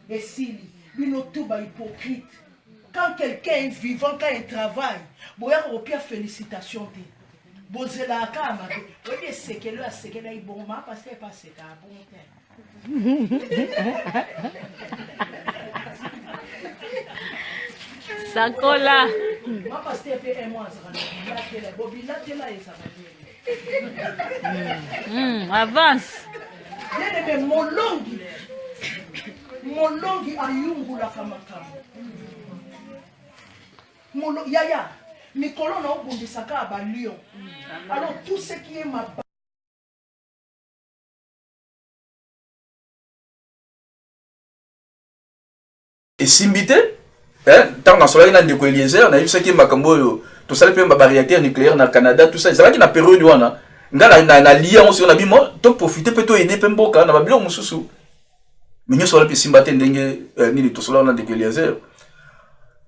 Et si, bino tout ba hypocrite. Quand quelqu'un est vivant, quand il travaille, boya ko pia félicitations te. Bozela ka ma. Oui, c'est que là c'est que là il bon ma parce que pas c'est ka bon terme. Sakola. Ma parce que pe un mois ça va. Là bobila te là ça va. Avance. Bien aimé Molongi ayungula kamakama. Yaya, Mikolo na obundisaka aba lion. Alors tout ce qui est ma et simbité tant na sola ina ndeko Eliezer na yebisa ki makambo yo to sala pe ba réacteur nucléaire na Canada tout ça ça va ki na période wana nga na lien on sur na bimo to profiter pe to aider pe mboka na ba bilo mususu minyo sola pe simbate ndenge nini to sola na ndeko Eliezer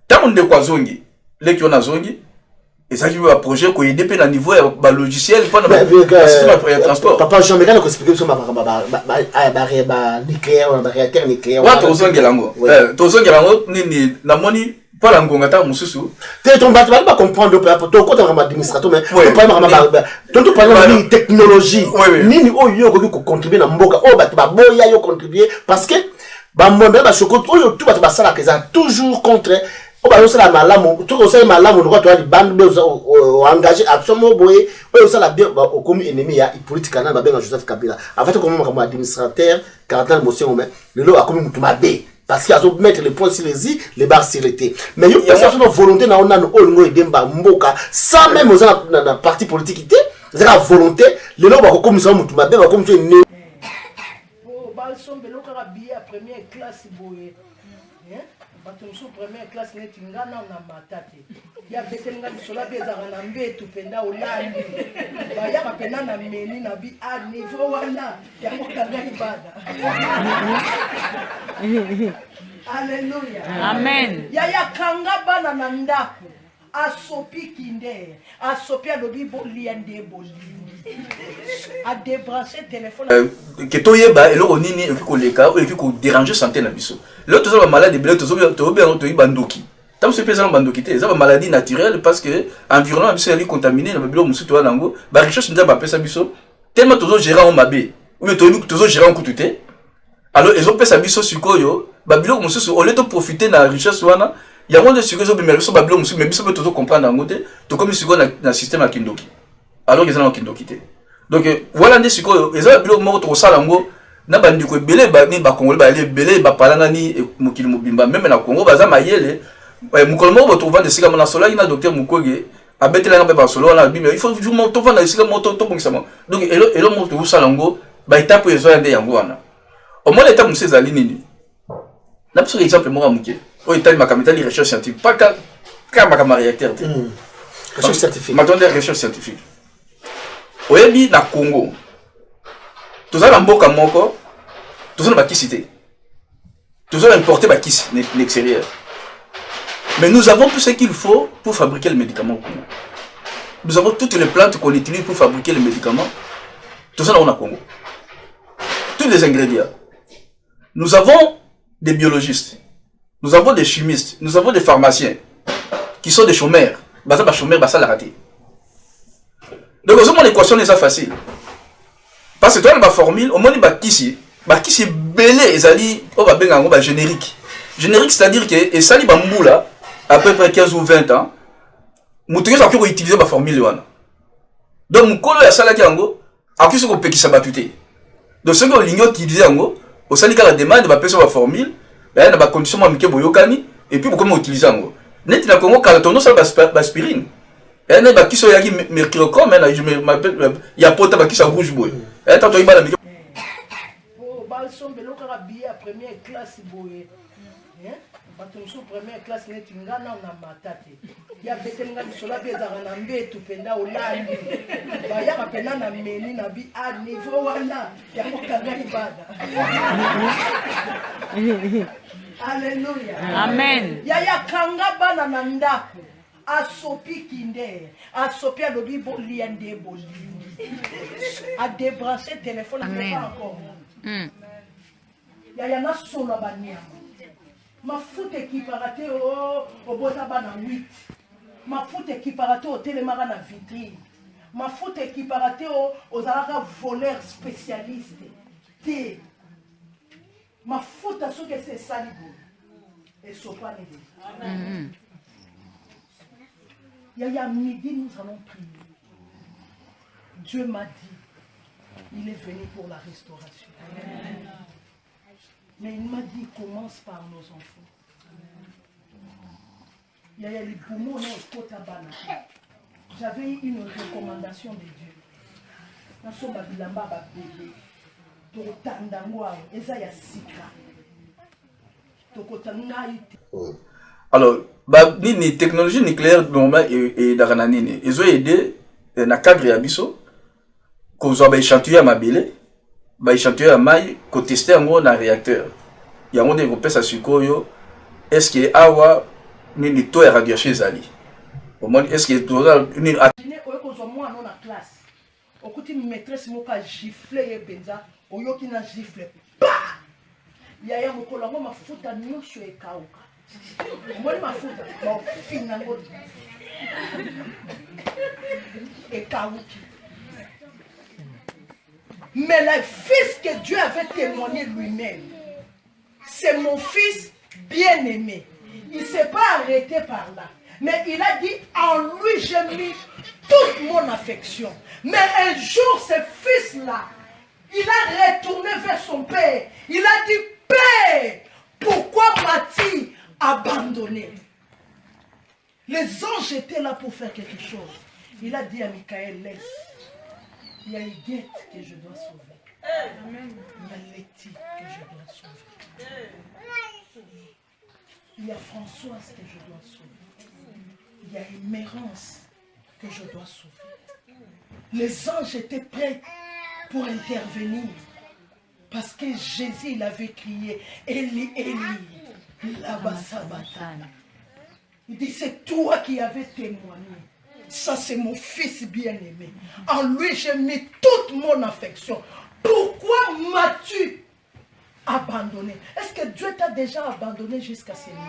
tant ndeko azongi leki on azongi et ça qui veut un projet ko aider pe na niveau ba logiciel pas na système de transport papa Jean Mégan ko expliquer sur ma nucléaire ba réacteur nucléaire wa to zongi lango nini na moni pas la ngonga ta mususu te ton bat ba comprendre to ko ta administrateur mais to parler de technologie nini oyo ko contribuer na mboka o ba boya yo contribuer parce que ba monde ba chocolat oyo tout ba sala que ça toujours contre on va aussi la malamu tout aussi malamu on doit bande engagé absolument boye aussi la bien au comme ennemi ya politique na ba ben Joseph Kabila en fait comme administrateur Cardan Motion mais le lot a comme mutumabe parce qu'il a mettre les points sur les i les barres sur les t mais il y a une volonté na on a no edemba mboka sans même aux na parti politique té c'est la volonté le lot ba comme ça mutumabe ba comme ne oh bal sombe lokaka billet à première classe boye batonso première classe neti ngana na matate ya betenga bisola bezaka na mbetu penda olandi bayaka pena na meni na bi a niveau wana ya kokanga ibada. Alléluia. Amen. Ya kanga bana na ndako asopi kinde asopi alobi boliande boli a débrancher téléphone que toyeba eloko nini et puis ko leka et puis ko déranger santé na biso le tozo ba maladie blé tozo bien to bandoki tam se pesa bandoki te ça ba maladie naturelle parce que environnement biso ali contaminé na bilo musu to nango ba recherche nda ba pesa biso tellement tozo gérer en mabe ou tozo gérer en kututé alors ils ont pesa biso sikoyo ba bilo musu au lieu de profiter na richesse wana ya monde sikoyo zo biso ba bilo musu mais biso tozo comprendre ngote to comme sikoyo na système ya kindoki alors ils ont kindoki te. Donc voilà des sikoyo eza bilo moko to sala ngo na bandiko belé ba ni ba congolais ba belé ba palanga ni mokili mobimba même na Congo baza mayele mokolo moko to vendre sika na sola ina docteur Mukoge abetela nga ba solo na bimba il faut toujours to vendre sika moto to bongisama donc elo moto to sala ngo ba étape ezo yande yango wana au moins l'étape monsieur zali nini na pour exemple moi muké o état makamita li recherche scientifique pas ka makama réacteur recherche scientifique maintenant des recherches scientifiques oyebi na Congo tozala mboka moko tozala bakisi te tozala importer bakisi l'extérieur mais nous avons tout ce qu'il faut pour fabriquer le médicament au Congo. Nous avons toutes les plantes qu'on utilise pour fabriquer les médicaments tozala on a Congo tous les ingrédients. Nous avons des biologistes, nous avons des chimistes, nous avons des pharmaciens qui sont des chômeurs baza ba chômeur basa la raté. Donc, l'équation n'est pas facile. Parce que toi, la formule, au moins, il y belé, générique. Générique, c'est-à-dire que, et ça, là, à peu près 15 ou 20 ans, nous avons utilisé la formule. Donc, nous avons utilisé la formule, donc, ceux qui ont utilisé au sein de la demande, ils ont la formule, ils ont des conditions et puis, ils ont utilisé. Net, il y a une aspirine. Et il y a qui sont mercurochrome, il y a pas de qui sont rouge boy. Et tant que il y a des oh balson belokaka billet à première classe boye. Batonso première classe net ngana na matate. Ya betenga bisola bezaka na mbetu penda olandi. Bayaka pena na meni na bi a niveau wana ya kokanga ibada. Alléluia. Amen. Ya kanga bana na ndako. Asopi kinde, asopi alobi boliande boli. A débrancher téléphone, n'est pas encore. Ya na solo banyama. mafuta ekiparate au botaba na 8. Mafuta ekiparate au télémara na vitrine. Mafuta ekiparate aux alaka voleur spécialiste. T. Mafuta soki c'est salibo. Et sopane de. Il y a midi, nous allons prier. Dieu m'a dit, il est venu pour la restauration. Amen. Mais il m'a dit, commence par nos enfants. Il y a les poumons au Kotabana. J'avais eu une recommandation de Dieu. Dans son babilamba bébé, pour Tandangwa, Ezaya Sika. Alors, ni technologie nucléaire normal et d'arananine, ils ont aidé dans le cadre de Bisso, qu'on a échantillé à Mabile, échantillé à Maï, qu'on testait dans un réacteur. Il y a un monde qui a suikoyo, est-ce que awa ni taux de radiation zali? Est-ce que total ni imaginez qu'on moi non en classe. Au côté maîtresse moka gifler et benza, oyoki na gifler. Yaya mokolo ngo mafuta nyosho ekauka. Moi mafuta ba fina ngo ekauki. Mais le fils que Dieu avait témoigné lui-même, c'est mon fils bien-aimé. Il ne s'est pas arrêté par là. Mais il a dit, en lui j'ai mis toute mon affection. Mais un jour, ce fils-là, il a retourné vers son père. Il a dit, Père, pourquoi m'as-tu abandonné? Les anges étaient là pour faire quelque chose. Il a dit à Michael, laisse. Il y a Huguette que je dois sauver. Amen. Il y a Letty que je dois sauver. Il y a Françoise que je dois sauver. Il y a Émérance que je dois sauver. Les anges étaient prêts pour intervenir. Parce que Jésus, il avait crié, Eli, Eli, lama sabachthani. Il dit, c'est toi qui avais témoigné. Ça, c'est mon fils bien-aimé. En lui, j'ai mis toute mon affection. Pourquoi m'as-tu abandonné? Est-ce que Dieu t'a déjà abandonné jusqu'à ce niveau?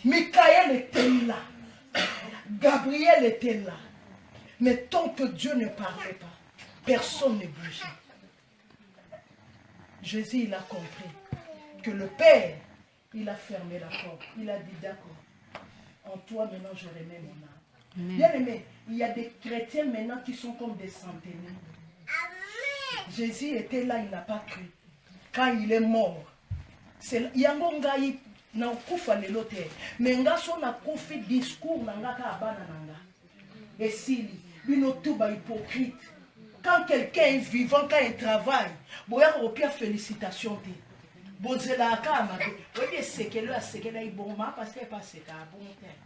Michael était là. Gabriel était là. Mais tant que Dieu ne parlait pas, personne ne bougeait. Jésus, il a compris que le Père, il a fermé la porte. Il a dit, d'accord, en toi maintenant je remets mon âme. Bien aimé, il y a des chrétiens maintenant qui sont comme des centenaires. Jésus était là, il n'a pas cru. Quand il est mort, c'est Yangongaï n'a pas fait le terre. Mais nga son a fait discours nanga ka abana nanga. Et si lui tout ba hypocrite. Quand quelqu'un est vivant, quand il travaille, boya au pire félicitations te. Bozela ka ma. Oui, c'est que là c'est que là il bon ma parce que pas c'est ka bon terre.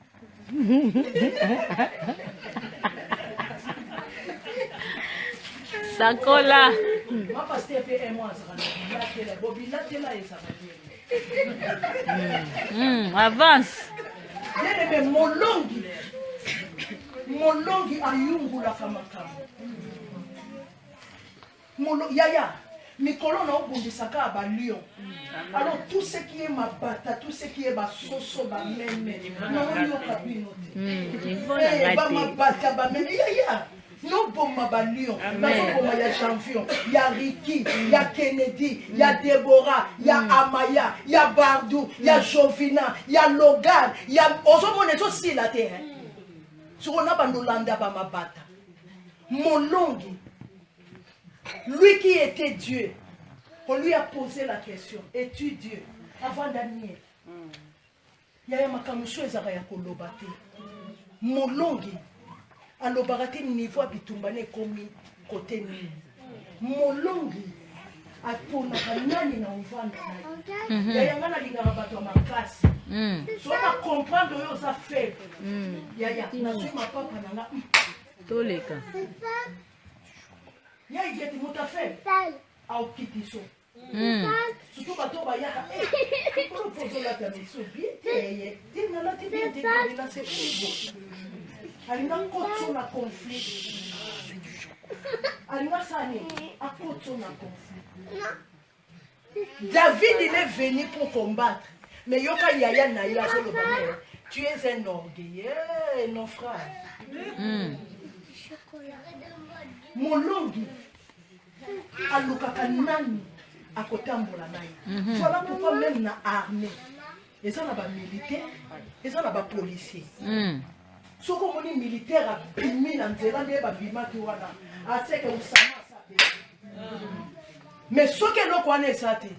Sakola. Ma parce que pe moi ça la bobila te là et ça va. Avance. Bien aimé mon longi ayungula kama kama. Yaya, Mikolo na obundisaka à Balion. Alors tout ce qui est ma bata, tout ce qui est ma soso, ma meme, non yo kabinote. Ba ma bata ba meme yaya. Non bon ma Balion, na bon ma ya champion, ya Ricky, ya Kennedy, ya Deborah, ya Amaya, ya Bardou, ya Jovina, ya Logan, ya Ozomone to si la terre. Sur on a bandolanda ba ma bata. Mon longi. Lui qui était Dieu, on lui a posé la question, es-tu Dieu? Avant Daniel. Il y a un makamusho ezara kolobate. Molongi. Alobarate niveau bitumbane komi côté ni. Molongi. Apona kanani na uvanda na. Ya yangana lingara bato makasi. So na comprendre yo za faible. Ya na so ma papa nanga. Toleka. Il y a une qui m'a fait au Kitiso. Surtout quand on va y aller. Pour poser la permission, bien, il n'a pas bien dit qu'il a fait beau. Il n'a pas de conflit. Il n'a pas de conflit. David, il est venu pour combattre. Mais yoka yaya na ila solo bane. Tu es un orgueil, non frère. Molongi alukaka nani akotambola naye. Voilà pourquoi même na armée, ils ont ba militaire, ils ont ba policier. Soko moni militaire a bimi na nzela nde ba bima ki wana. Aseke usama sa. Mais soke loko wana esate.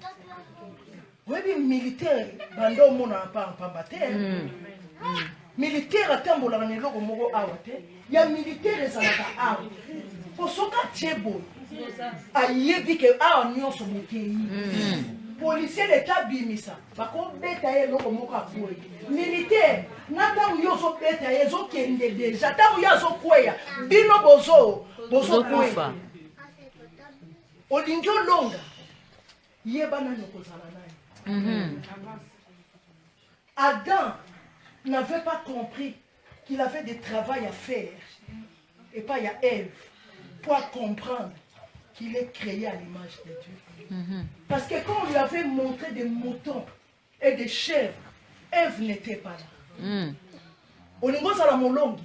Webi militaire bando mona pa pambate. Militaire atambola na loko moko awate. Ya militaire ezalaka awa. Posoka tchebo. Ayebi ke awa nyonso mokei. Policier l'état bimisa. Bako beta ye loko moko akoye. Militaire nata uyo so beta ye zo kende deja. Ta uyo zo kweya. Bino bozo kweya. Olingo longa. Yebana nokozala naye. Adam n'avait pas compris qu'il avait des travail à faire. Et pas il y a Ève pour comprendre qu'il est créé à l'image de Dieu. Parce que quand on lui avait montré des moutons et des chèvres, Ève n'était pas là. On est dans la molongi.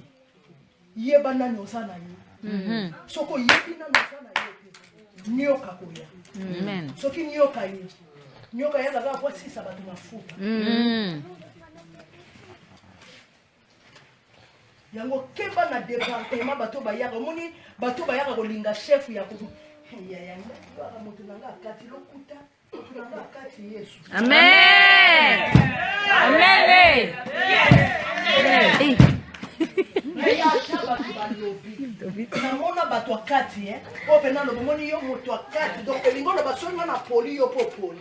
Yebana nozana yo. Soko yebina nozana yo. Nyoka koya. Amen. Soki nyoka yo. Nyoka ya daga kwa sisa batu mafuta. Yango keba na département bato bayaka moni bato bayaka kolinga chef ya ko ya yanga ba moto nanga kati lokuta nanga kati Yesu. Amen. Amen. Yes. Ya chaba balobi. Na mona bato akati o pena lo moni yo moto akati donc elingo na basonga na poli yo popoli.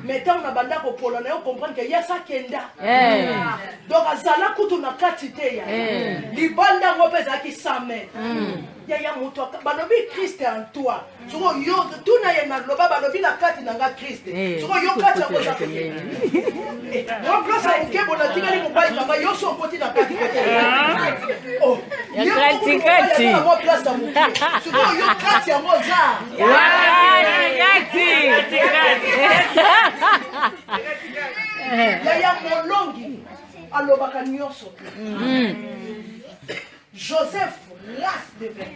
Mais tant na banda ko polo na yo comprendre que yesa kenda. Donc azala kutu na kati te ya. Libanda ngo pesa ki 100 mètres. Ya moto balobi Christ en toi. Soko yo tuna ye na loba balobi na kati na nga Christ. Soko yo kati ko za. Mo place a ke bona tinga ni mo bai kanga yo so koti na kati kote. Oh, ya kati. Mo place da mo. Soko yo kati ya mo za. Ya molongi alobaka nyonso. Joseph las de vin.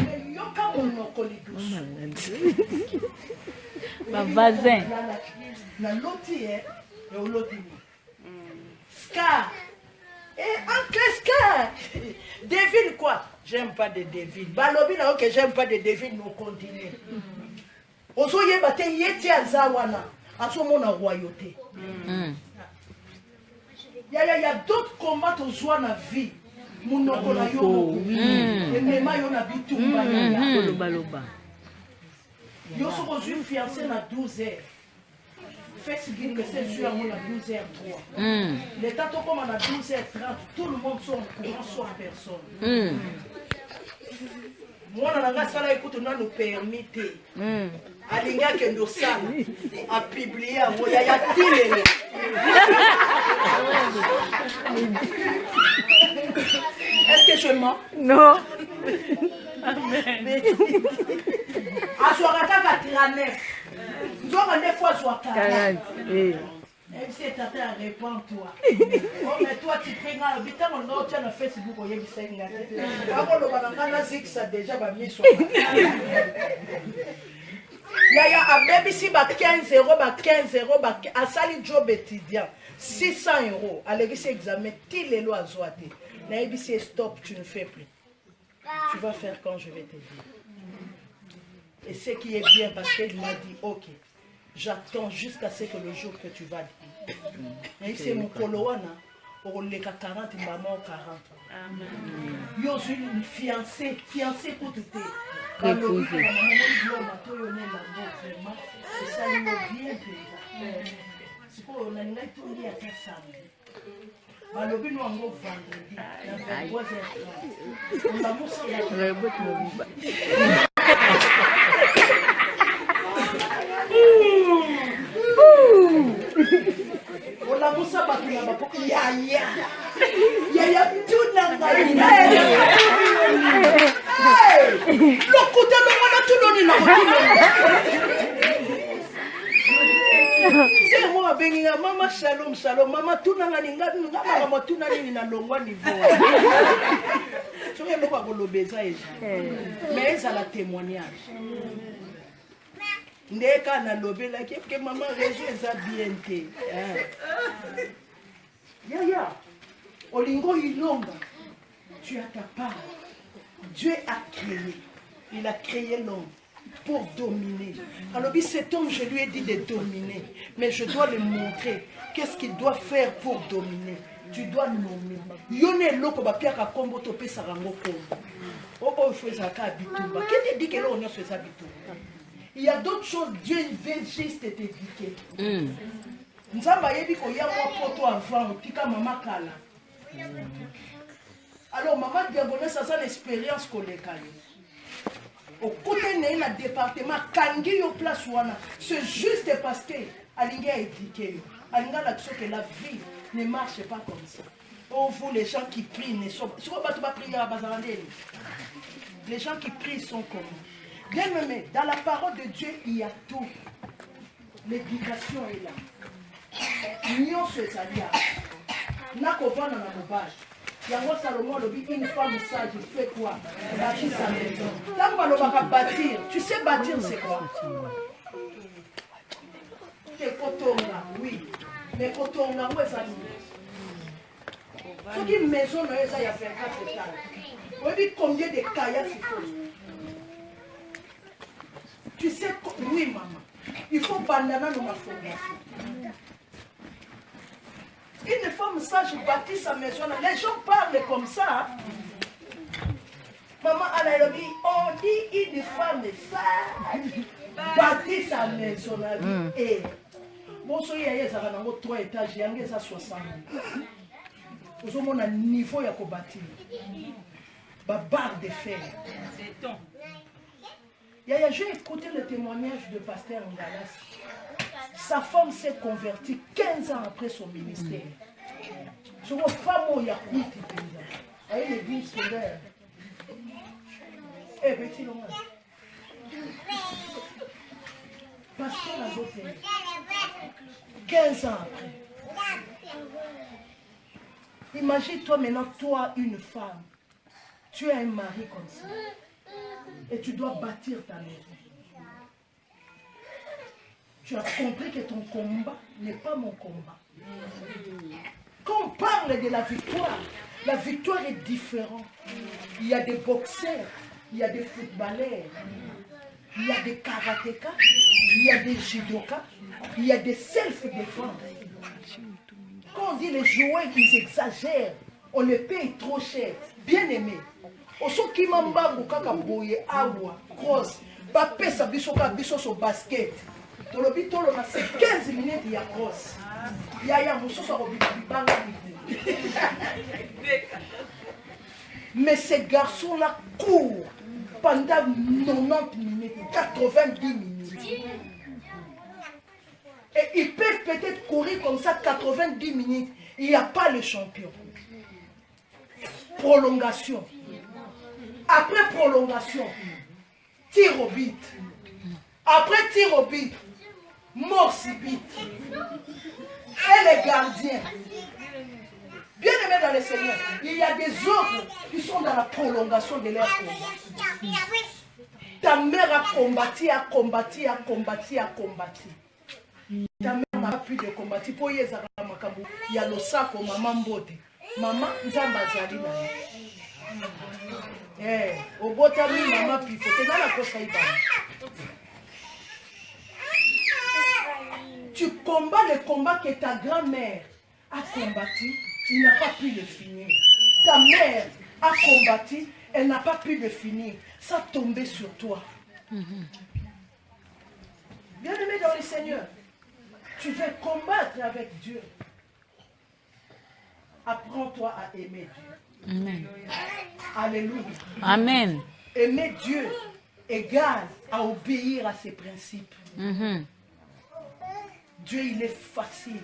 Mais yoka monoko lidusu. Ma voisin. Na loti e oloti. Scar. Et entre Scar. Devine quoi? J'aime pas de devine. Balobi na ok, j'aime pas de devine, nous continuons. Ozo yeba te yeti azawana. Aso mona royauté. Il y a d'autres combats aux joies na vie. Munoko na yo. Et même yo na bitumba ya. Loba. Yo so aujourd'hui fiancé na 12 heures. Facebook que c'est sur moi à 12h03. L'état comme à 12h30, tout le monde sont au courant sauf personne. Moi na nga sala écoute na nous permettre. Alinga que nous sala a publier à moi ya télé. Est-ce que je mens? Non. Aswaka ka 39. Nous avons des fois soit 40. Même si tu réponds-toi. Oh, mais toi, tu prends un habitant, on a aussi un Facebook, on y a 5 ans. Avant le banana, ça déjà mis sur. Il y a un bébé ici, 15 euros, 15 euros, à sali job étudiant, 600 euros. À l'église examen, tous les lois zoaté. Là, il dit stop, tu ne fais plus. Tu vas faire quand je vais te dire. Et ce qui est bien, parce qu'il m'a dit, ok, j'attends jusqu'à ce que le jour que tu vas dire. Et c'est mon coloana, on les 40, maman 40. Yo, je suis une fiancée pour tout le monde. C'est ça, il m'a bien déjà. C'est quoi, on a une tout lié à ça. Balobi no ngo vendredi na 23h30. On va mousser. On a moussa batu na bapoko ya tuna ngai. Lokuta no wana tunoni na. C'est moi bengi maman maman tout na nga maman tout na nini na longwa niveau soki eloko akolobeza eza mais ezala témoignage ndeka nalobelaki ke maman réseau eza bien te yaya olingo ilonga tu as ta part. Dieu a créé, il a créé l'homme pour dominer. Alors cet homme, je lui ai dit de dominer, mais je dois lui montrer qu'est-ce qu'il doit faire pour dominer. Tu dois nommer. Yone loko ba piaka kombo to pesa rango kombo. Oh feza ka bitumba. Qui te dit que là on a fait ça bitumba? Il y a d'autres choses, Dieu veut juste t'éduquer. Nzamba yebi ko ya mo poto avant, tika mama kala. Alors, maman Diagonais, ça c'est l'expérience qu'on a. Au côté de la département, Kangi au place wana, c'est juste parce que Alinga a éduqué. Alinga a dit que la vie ne marche pas comme ça. Oh, vous, les gens qui prient, ne sont pas prier à Bazarandé. Les gens qui prient sont comme nous. Bien aimé, dans la parole de Dieu, il y a tout. L'éducation est là. L'union se salia. N'a qu'au vent dans la sauvage. Yango Salomon le dit, une femme sage fait quoi? Bâtir sa maison. Là on va bâtir. Tu sais bâtir c'est quoi? C'est kotonga, oui. Mais kotonga où est ça? Ce qui maison là il y a 24 étages. On dit combien de kayas il faut? Tu sais oui maman. Il faut bandana dans ma formation. Une femme sage bâtit sa maison. Les gens parlent comme ça. Maman Alaïlobi, on dit une femme sage bâtit sa maison. Et bon, il y a 3 étages, il y a 60. Vous avez un niveau à bâtir. Barre de fer. J'ai écouté le témoignage de pasteur Ngalas. Sa femme s'est convertie 15 ans après son ministère. Je vois femme qui a quitté avec l'église solaire. Eh bien, tu pasteur a voté 15 ans après. Imagine-toi maintenant, toi, une femme. Tu as un mari comme ça. Et tu dois bâtir ta maison. Tu as compris que ton combat n'est pas mon combat. Quand on parle de la victoire est différente. Il y a des boxeurs, il y a des footballeurs, il y a des karatékas, il y a des judokas, il y a des self-défense. Quand on dit les joueurs, ils exagèrent, on les paye trop cher. Bien aimé. Oso kimamba kaka boye awa cross ba pesa biso ka biso so basket. Tolobi tolo na 15 minutes ya cross. Ya musoso ko bibanga. Mais ces garçons-là courent pendant 90 minutes, 90 minutes. Et ils peuvent peut-être courir comme ça 90 minutes. Il n'y a pas le champion. Prolongation. Après prolongation, tir au but. Après tir au but, mort subite. Et les gardiens. Bien aimés dans le Seigneur, il y a des autres qui sont dans la prolongation de leur combat. Ta mère a combattu, a combattu, a combattu, a combattu. Ta mère n'a pas pu de combattre. Pour y avoir il y a le sac au maman Mbote. Maman, Nzamba Zali. Au botami, maman Pifo. C'est dans la cosaïba. Tu combats le combat que ta grand-mère a combattu. Il n'a pas pu le finir. Ta mère a combattu, elle n'a pas pu le finir. Ça tombait sur toi. Bien-aimé dans le Seigneur, tu veux combattre avec Dieu. Apprends-toi à aimer Dieu. Amen. Alléluia. Amen. Aimer Dieu égale à obéir à ses principes. Dieu, il est facile.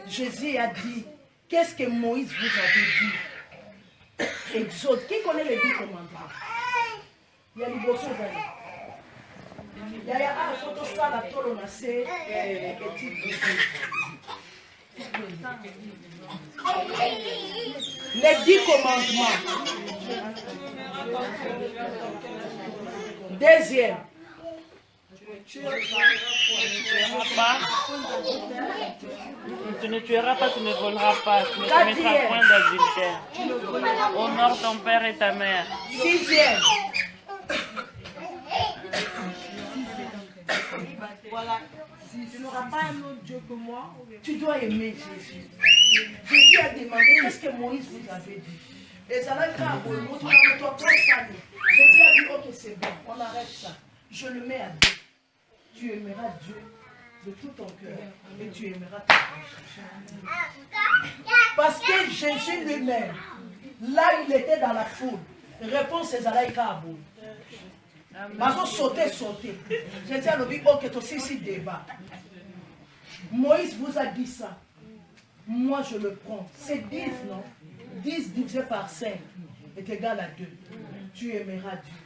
Jésus a dit, qu'est-ce que Moïse vous avait dit? Exode, qui connaît les 10 commandements? Il y a les bossons d'ailleurs. Il y a un photo ça, la tolo, on a ces études. Les 10 commandements. Deuxième. Tu ne tueras pas, tu ne voleras pas, tu ne commettras point d'adultère. Honore ton père et ta mère. Sixième. Voilà. Si tu n'auras pas un autre Dieu que moi, Tu dois aimer Jésus. Jésus a demandé qu'est-ce que Moïse vous avait dit. Et ça l'a grave. Jésus a dit, ok, c'est bon, on arrête ça. Je le mets à deux. Tu aimeras Dieu de tout ton cœur et tu aimeras ton prochain. Parce que Jésus lui-même, là il était dans la foule, réponse c'est Zalaïka Abou. Mazo sauter. Jésus a dit, ok, toi aussi débat. Moïse vous a dit ça. Moi je le prends. C'est 10, non? 10 divisé par 5 est égal à 2. Tu aimeras Dieu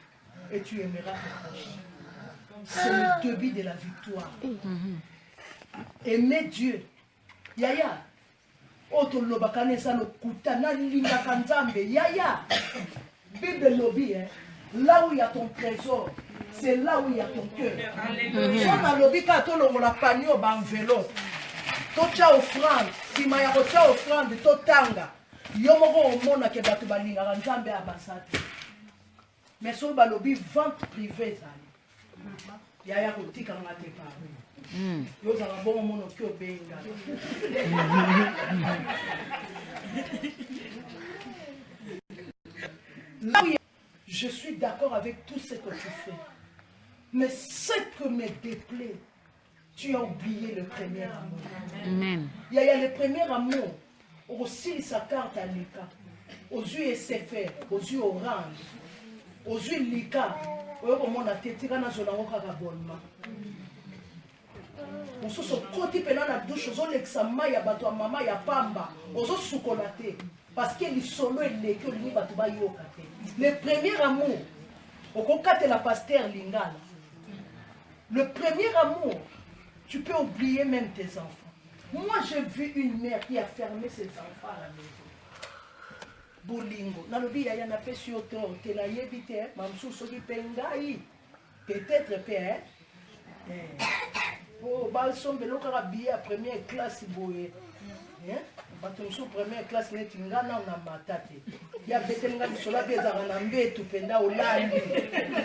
et tu aimeras ton prochain. C'est le début de la victoire. Aimer Dieu. Yaya. Oto lobakane sa lo kutana linga kanzambe. Yaya. Bible lobby, hein. Là où il y a ton trésor, c'est là où il y a ton cœur. On a lobby quand on a panier au enveloppe. Tocha offrande, si maya tocha offrande, totanga. Yomoko omona ke batu balinga kanzambe abasati. Mais sur le lobby vente privée ça. Yaya kotika ngate pa. Yo za bon mono kyo benga. Là où je suis d'accord avec tout ce que tu fais. Mais ce que me déplaît, tu as oublié le premier amour. Amen. Il y a le premier amour. Aussi sa carte à Lika. Aux yeux SFR, aux yeux orange. Aux yeux Lika. On a tété dans la zone bonnement. On se côté pendant la douche, on l'examen ya bato maman ya pamba, on se soukolaté parce que les solo et les que ni bato ba yokate. Le premier amour, on kokate la pasteur Lingala. Le premier amour, tu peux oublier même tes enfants. Moi j'ai vu une mère qui a fermé ses enfants à la maison. Bolingo, nalobi ya na pe sur toi, te la yebite, mamsou soki pengai. Peut-être père. Oh, balson beloka rabia première classe boye. Hein? Batonso première classe net ngana na matate. Ya betenga bisola beza na mbetu penda olandi.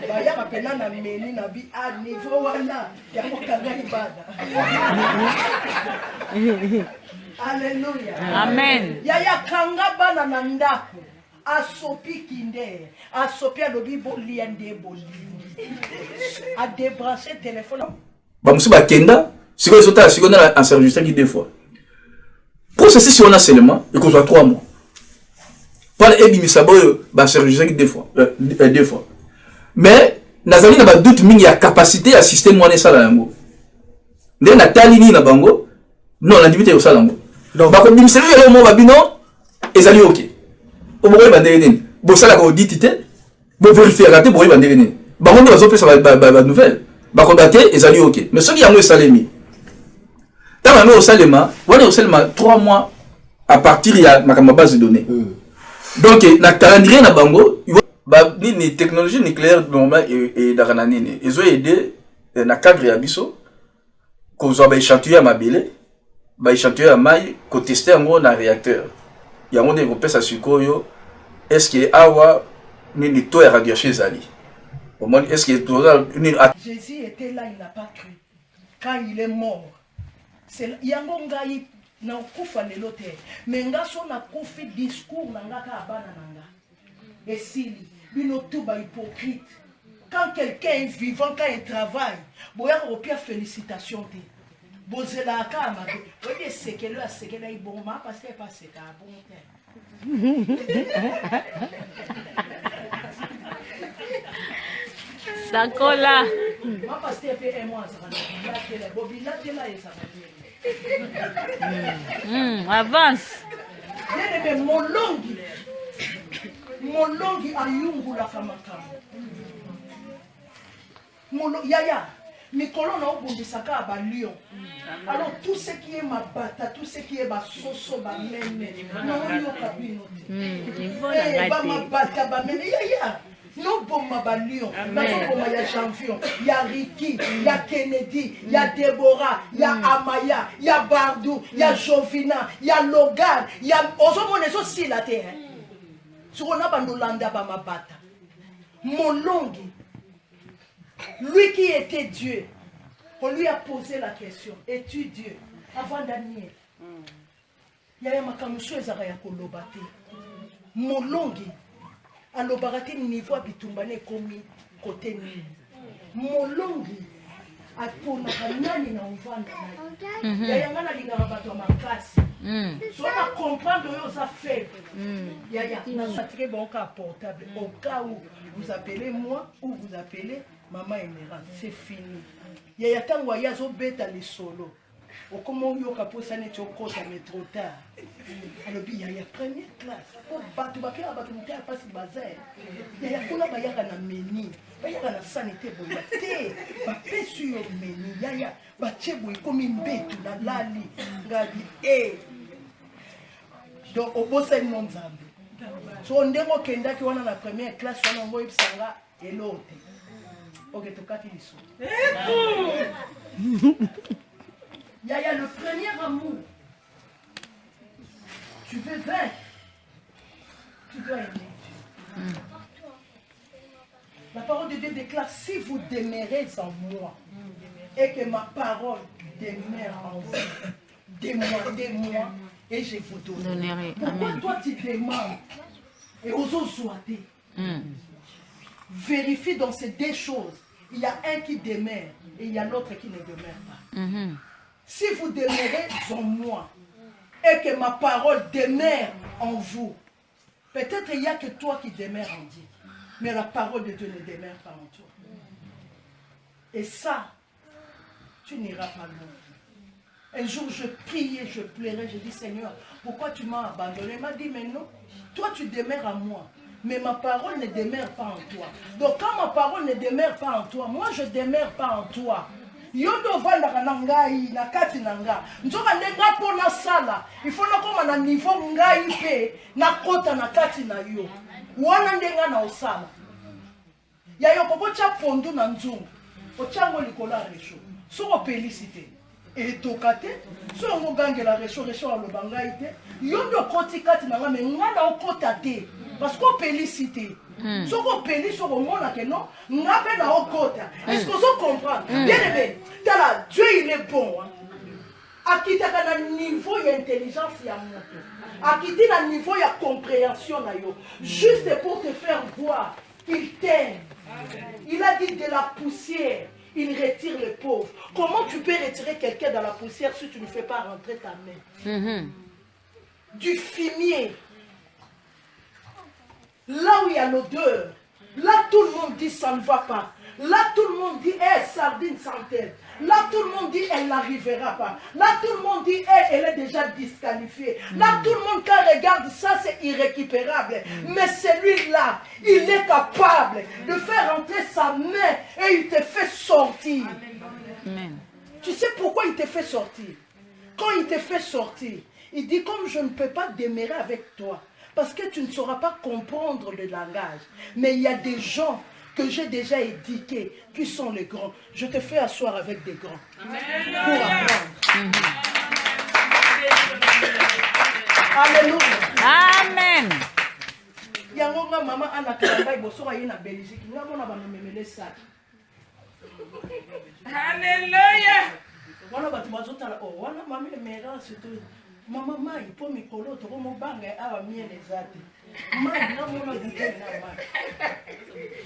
Ba ya kapena na meni na bi a niveau wana ya kokanga ibada. Alléluia. Amen. Ya kanga bana na ndako. Asopi kinde. Asopi alobi liande boli. A débrancher téléphone. Bamusu bakenda, si vous êtes en service deux fois. Processus si on a seulement, et qu'on soit 3 mois. Pas le Ebimisabo, bah service deux fois. Mais, Nazali n'a pas doute, mais il y a capacité à assister moi à ça là. Dès na talini na bango, non la limite au salango. Donc, bah comme Bimselu est là au moment babino, et allez ok. Au moment où il va dégainer, bon ça là quand on dit tité, bon vérifier raté, bon il va dégainer. Bah on doit faire ça nouvelle. Bakodaté et allez ok. Mais ceux qui ont eu salemi. Dans ma au salema, voilà au salema 3 mois à partir de ma base de données. Donc la calendrier na bango, bah ni technologie nucléaire normale et daranani. Ils ont aidé na cadre ya biso qu'on soit échantillé à mabele, ba échantillé à maille, qu'on testé en gros na réacteur. Il y a un monde qui pèse à sukoyo. Est-ce que awa ni taux de radiation zali? Est-ce que Jésus était là, il n'a pas cru. Quand il est mort, c'est Yangongaï n'a pas fait l'autre. Mais n'a pas fait discours n'a pas abana. Et si il est hypocrite, quand quelqu'un est vivant, quand il travaille, il y a une félicitation. Bozela kama, oui c'est que là c'est que là il bon ma parce que pas c'est qu'à bon terme. Sakola. Ma pasteur fait un mois ça va là télé bobila télé et ça va. Avance. Bien mon longi ayungula kama kama. Yaya Mikolo na obundisaka ba lion. Alors tout ce qui est mabata, tout ce qui est ba soso ba meme, non yo kabino. Ba mabata ba meme ya. Non bomba ba lion, na bomba ya champion, ya Ricky, ya Kennedy, ya Deborah, ya Amaya, ya Bardou, ya Jovina, ya Logan, ya ozomone so si la terre. Sur on a bandolanda ba mabata. Molongi. Lui qui était Dieu, on lui a posé la question, es-tu Dieu? Avant Daniel. Il y a un makamusho ezara kolobate. Molongi. Alobagate niveau bitumbane komi côté ni. Molongi. Apona kanani na uvanda na. Ya yangana lingara bato makasi. So on a comprendre yo ça fait. Ya na très bon cas portable au cas où vous appelez moi ou vous appelez Maman Emerald, c'est fini. Il y a tant de gens qui ont les solos. Au comment ils ont posé les chocos, mais trop tard. Alors, il y a la première classe. Il y a pas de bazar. Il y a un menu. Il y a la sanité. Il y a un menu. Il y a un menu. Comme une bête. Il y a un menu. Donc, au bout, c'est un nom de Zambie. Si on dit que on a la première classe, on a envoyé Sanga et l'autre. Ok, tu as dit il y a le premier amour. Tu veux vaincre. Tu dois aimer. La parole de Dieu déclare, si vous demeurez en moi et que ma parole demeure en vous, demandez-moi et je vous donnerai. Pourquoi toi tu demandes et aux autres soités? Vérifie dans ces deux choses. Il y a un qui demeure et il y a l'autre qui ne demeure pas. Si vous demeurez en moi et que ma parole demeure en vous, peut-être il n'y a que toi qui demeure en Dieu, mais la parole de Dieu ne demeure pas en toi. Et ça, tu n'iras pas loin. Un jour, je priais, je pleurais, je dis Seigneur, pourquoi tu m'as abandonné? Il m'a dit, mais non, toi tu demeures en moi. Mais ma parole ne demeure pas en toi. Donc quand ma parole ne demeure pas en toi, moi je ne demeure pas en toi. Yondo vanda na ngai na kati na nga. Nzoka ndenga pona sala. Il faut na koma na niveau ngai pe na kota na kati na yo. Wana ndenga na osala. Ya yo popo cha pondu na nzungu. Ochango likola resho. Soko pelicité. Et tokate, so ngo gangela resho alobangai te. Yondo koti kati na nga me ngana okota te. Parce qu'on pélicite. Si on pélicite, on montre que non, on n'a pas de est-ce qu'on se comprend? Bien aimé, Dieu il est bon. À qui tu as un niveau d'intelligence, à qui tu as un niveau de compréhension, juste pour te faire voir, il t'aime. Il a dit de la poussière, il retire les pauvres. Comment tu peux retirer quelqu'un dans la poussière si tu ne fais pas rentrer ta main? Du fumier. Là où il y a l'odeur, là tout le monde dit ça ne va pas. Là tout le monde dit sardine sans tête. Là tout le monde dit elle n'arrivera pas. Là tout le monde dit elle est déjà disqualifiée. Là tout le monde quand regarde ça c'est irrécupérable. Mais celui-là, il est capable de faire entrer sa main et il te fait sortir. Amen. Tu sais pourquoi il te fait sortir? Quand il te fait sortir, il dit comme je ne peux pas demeurer avec toi. Parce que tu ne sauras pas comprendre le langage. Mais il y a des gens que j'ai déjà éduqués, qui sont les grands. Je te fais asseoir avec des grands. Amen. Pour apprendre. Alléluia. Amen. Il y a un maman qui a travaillé en Belgique. Il y a un maman qui a Alléluia. Maman mai po mikolo to mo banga awa miele zati mai na mo na bute na mai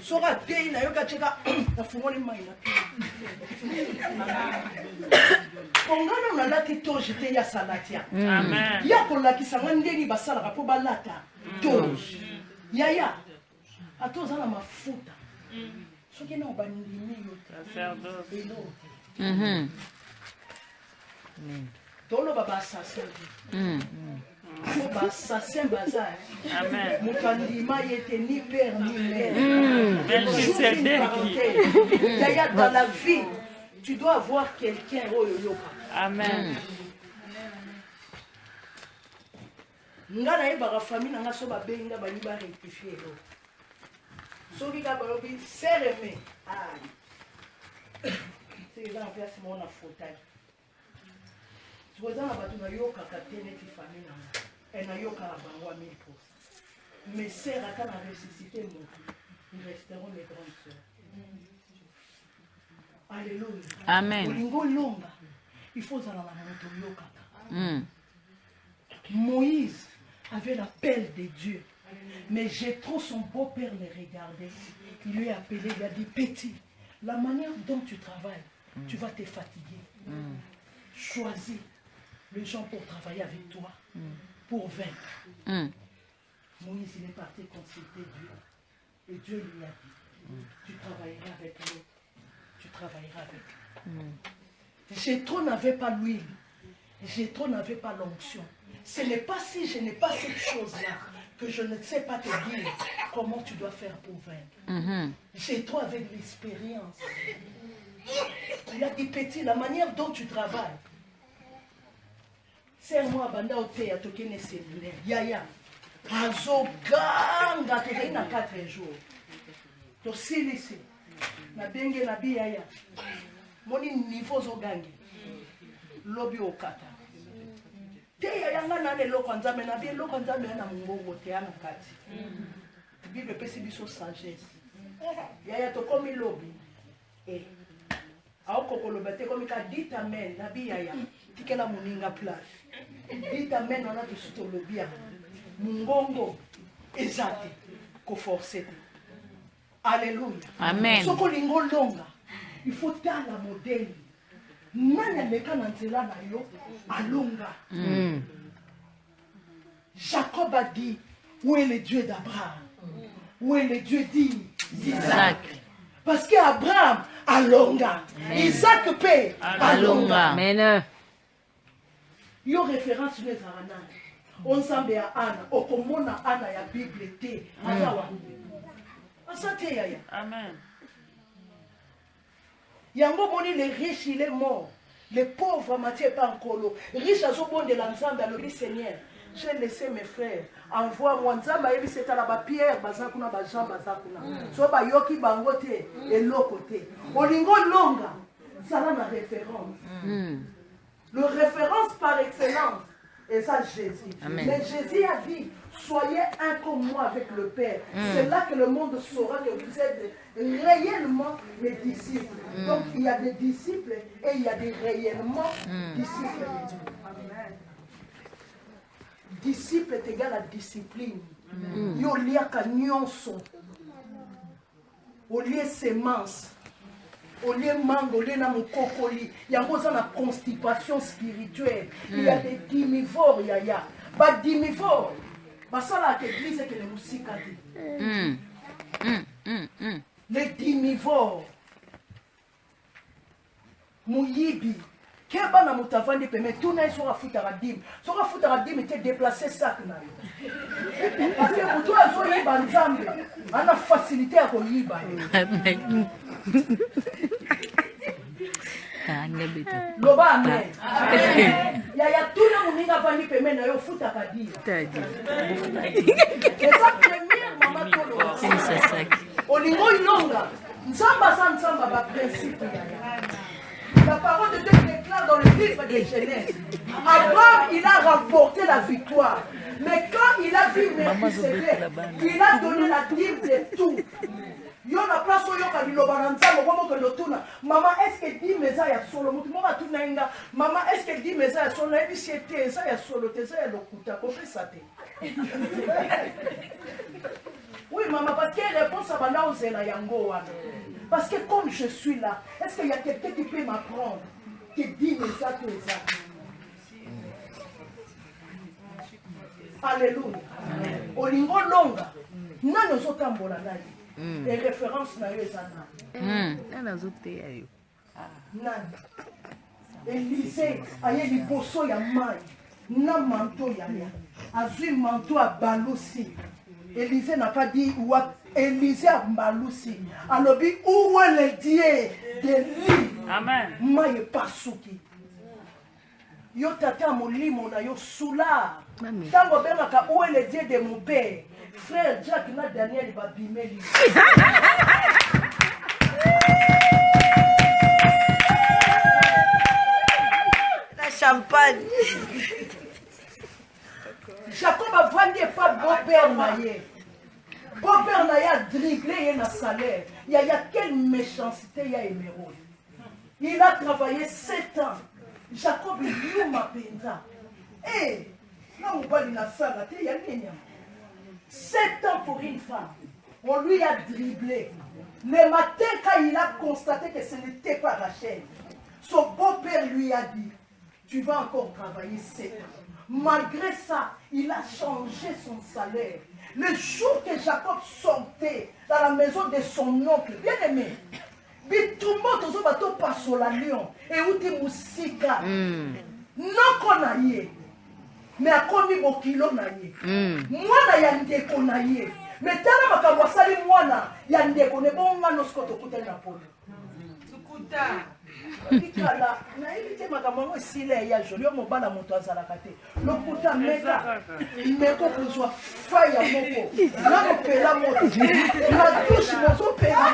so ga te na yo ka cheka na fumoni mai na pongana na lati toje te ya salatia amen ya ko la kisanga ndeni basala ka po balata toje ya atoza na mafuta so ke na bandimi yo sacerdoce Tolo baba assassin. Baba assassin bazar. Amen. Mukandima yete ni père ni mère. Dans la vie, tu dois avoir quelqu'un. Amen. Nga na yeba famille na nga so ba benga ba liba rectifier lo. So ki ka ba lobi sereme. Ah. C'est là en place mon fauteuil. Tu vois dans ba tu na yoka ka tene ti famille na. Et na yoka ba wa 1000%. Mais sœurs à quand ressuscité mon ils resteront mes grandes sœurs. Alléluia. Amen. Olingo longa. Il faut ça la moto yoka. Moïse avait l'appel de Dieu. Mais Jéthro, son beau-père, le regardait. Il lui a appelé, il a dit, petit, la manière dont tu travailles, tu vas te fatiguer. Choisis les gens pour travailler avec toi, pour vaincre. Moïse, il est parti consulter Dieu. Et Dieu lui a dit, tu travailleras avec l'eau, tu travailleras avec lui. Jéthro n'avait pas l'huile. Jéthro n'avait pas l'onction. Ce n'est pas si je n'ai pas cette chose-là que je ne sais pas te dire comment tu dois faire pour vaincre. Jéthro avait de l'expérience. Il a dit, petit, la manière dont tu travailles. Serre-moi à Banda Ote, à Tokene cellulaire. Yaya. Azoganga, tu es dans 4 jours. Tu es ici. Na bengue na bi yaya. Moni niveau zogangi. Lobi okata. Te yaya ngana le loko nzambe na bi loko nzambe na mungongo te ana kati. Bible pesi biso sagesse. Yaya to komi lobi. Aoko koloba te komi ka dit amen na bi yaya. Tikela muninga place. Dit amen on a tout suite lobi ya. Mungongo ezate ko forcer. Alléluia. Amen. Soko lingo longa. Il faut tala modèle. Nani ameka na nzela na yo alonga. Jacob a dit, où est le Dieu d'Abraham? Où est le Dieu d'Isaac? Parce qu'Abraham alonga. Isaac paie alonga. Amen. Il y a référence les Arana. On s'en à Anna. Au commune Anna ya Bible te. Amen. Yango boni les riches il est mort. Les pauvres Mathieu pas encore. Riche à bon de l'ensemble alors dit Seigneur, j'ai laissé mes frères. Envoie-moi nzamba yebi c'est à la pierre bazakuna bazan bazakuna. So ba yoki bangote et l'autre côté. Olingo longa. Ça la référence. Le référence par excellence. Et ça, Jésus. Amen. Mais Jésus a dit, soyez un comme moi avec le Père. C'est là que le monde saura que vous êtes réellement les disciples. Donc, il y a des disciples et il y a des réellement disciples. Amen. Disciple est égal à discipline. Il y a qu'à nyonso. Au lieu sémence. Au lieu mango, au lieu na mukokoli, il y a une constipation spirituelle. Il y a des dimivores, il y a. Bah dimivores, bah ça là l'église que les musiques a dit. Les dimivores, muyibi, keba na mutavandi peme, tout n'est sur la foutaradim. Sur la foutaradim était déplacé sac na. Parce que pour toi, sur les banzambe, on a facilité à koyiba. Loba amen. Yaya tuna muninga vandi peme na yo futa kadi. Eza première mama tolo. Olingo ilonga. Nzamba ba principe yaya. La parole de Dieu déclare dans le livre de Genèse. Abraham, il a remporté la victoire. Mais quand il a vu Melchisédek, il a donné la dîme de tout. Yo na place oyo ka biloba na nzambo kwa moko lotuna mama est-ce que dit meza ya solo mutu mo batuna inga mama est-ce que dit meza ya solo na bisiete ça ya solo te ça ya lokuta ko pesa te. Oui maman parce que réponse à banda ozela yango wana parce que comme je suis là est-ce qu'il y a quelqu'un qui peut m'apprendre que dit meza to ça. Alléluia. Olingo longa nano zotambola nayi. Les références na yo ezana. Élisée aye liboso ya mai na manteau ya ya. Azui manteau à balusi. Élisée n'a pas dit où Élisée a balusi. Alobi où est le Dieu de lui Amen. Maye pasuki. Yo tata molimo na yo soula. Tango bengaka où est le Dieu de mon père? Frère Jack na Daniel babimeli. La champagne. Jacob a vendu pas beau-père naïe. Beau-père naïe a dribblé un salaire. Il y a quelle méchanceté il y a émeraude. Il a travaillé 7 ans. Jacob il lui m'a penza. Eh, là on va la salle, il y a 7 ans pour une femme. On lui a dribblé. Le matin quand il a constaté que ce n'était pas Rachel, son beau-père lui a dit, tu vas encore travailler 7 ans. Malgré ça, il a changé son salaire. Le jour que Jacob sortait dans la maison de son oncle, bien aimé, bitumbo tozo bato paso la lion et uti musika. Noko na ye. Mais akomi bokilo na ye. Mwana ya ndeko na ye. Mais tala makambo asali mwana ya ndeko ne bonga nosko tokutela na polo. Tukuta. Ikala na ilite makambo ngo sile ya joli o mobala moto azalaka te. Lokuta meka. Meko kuzwa faya moko. Na kopela moto. Na touche mozo pela.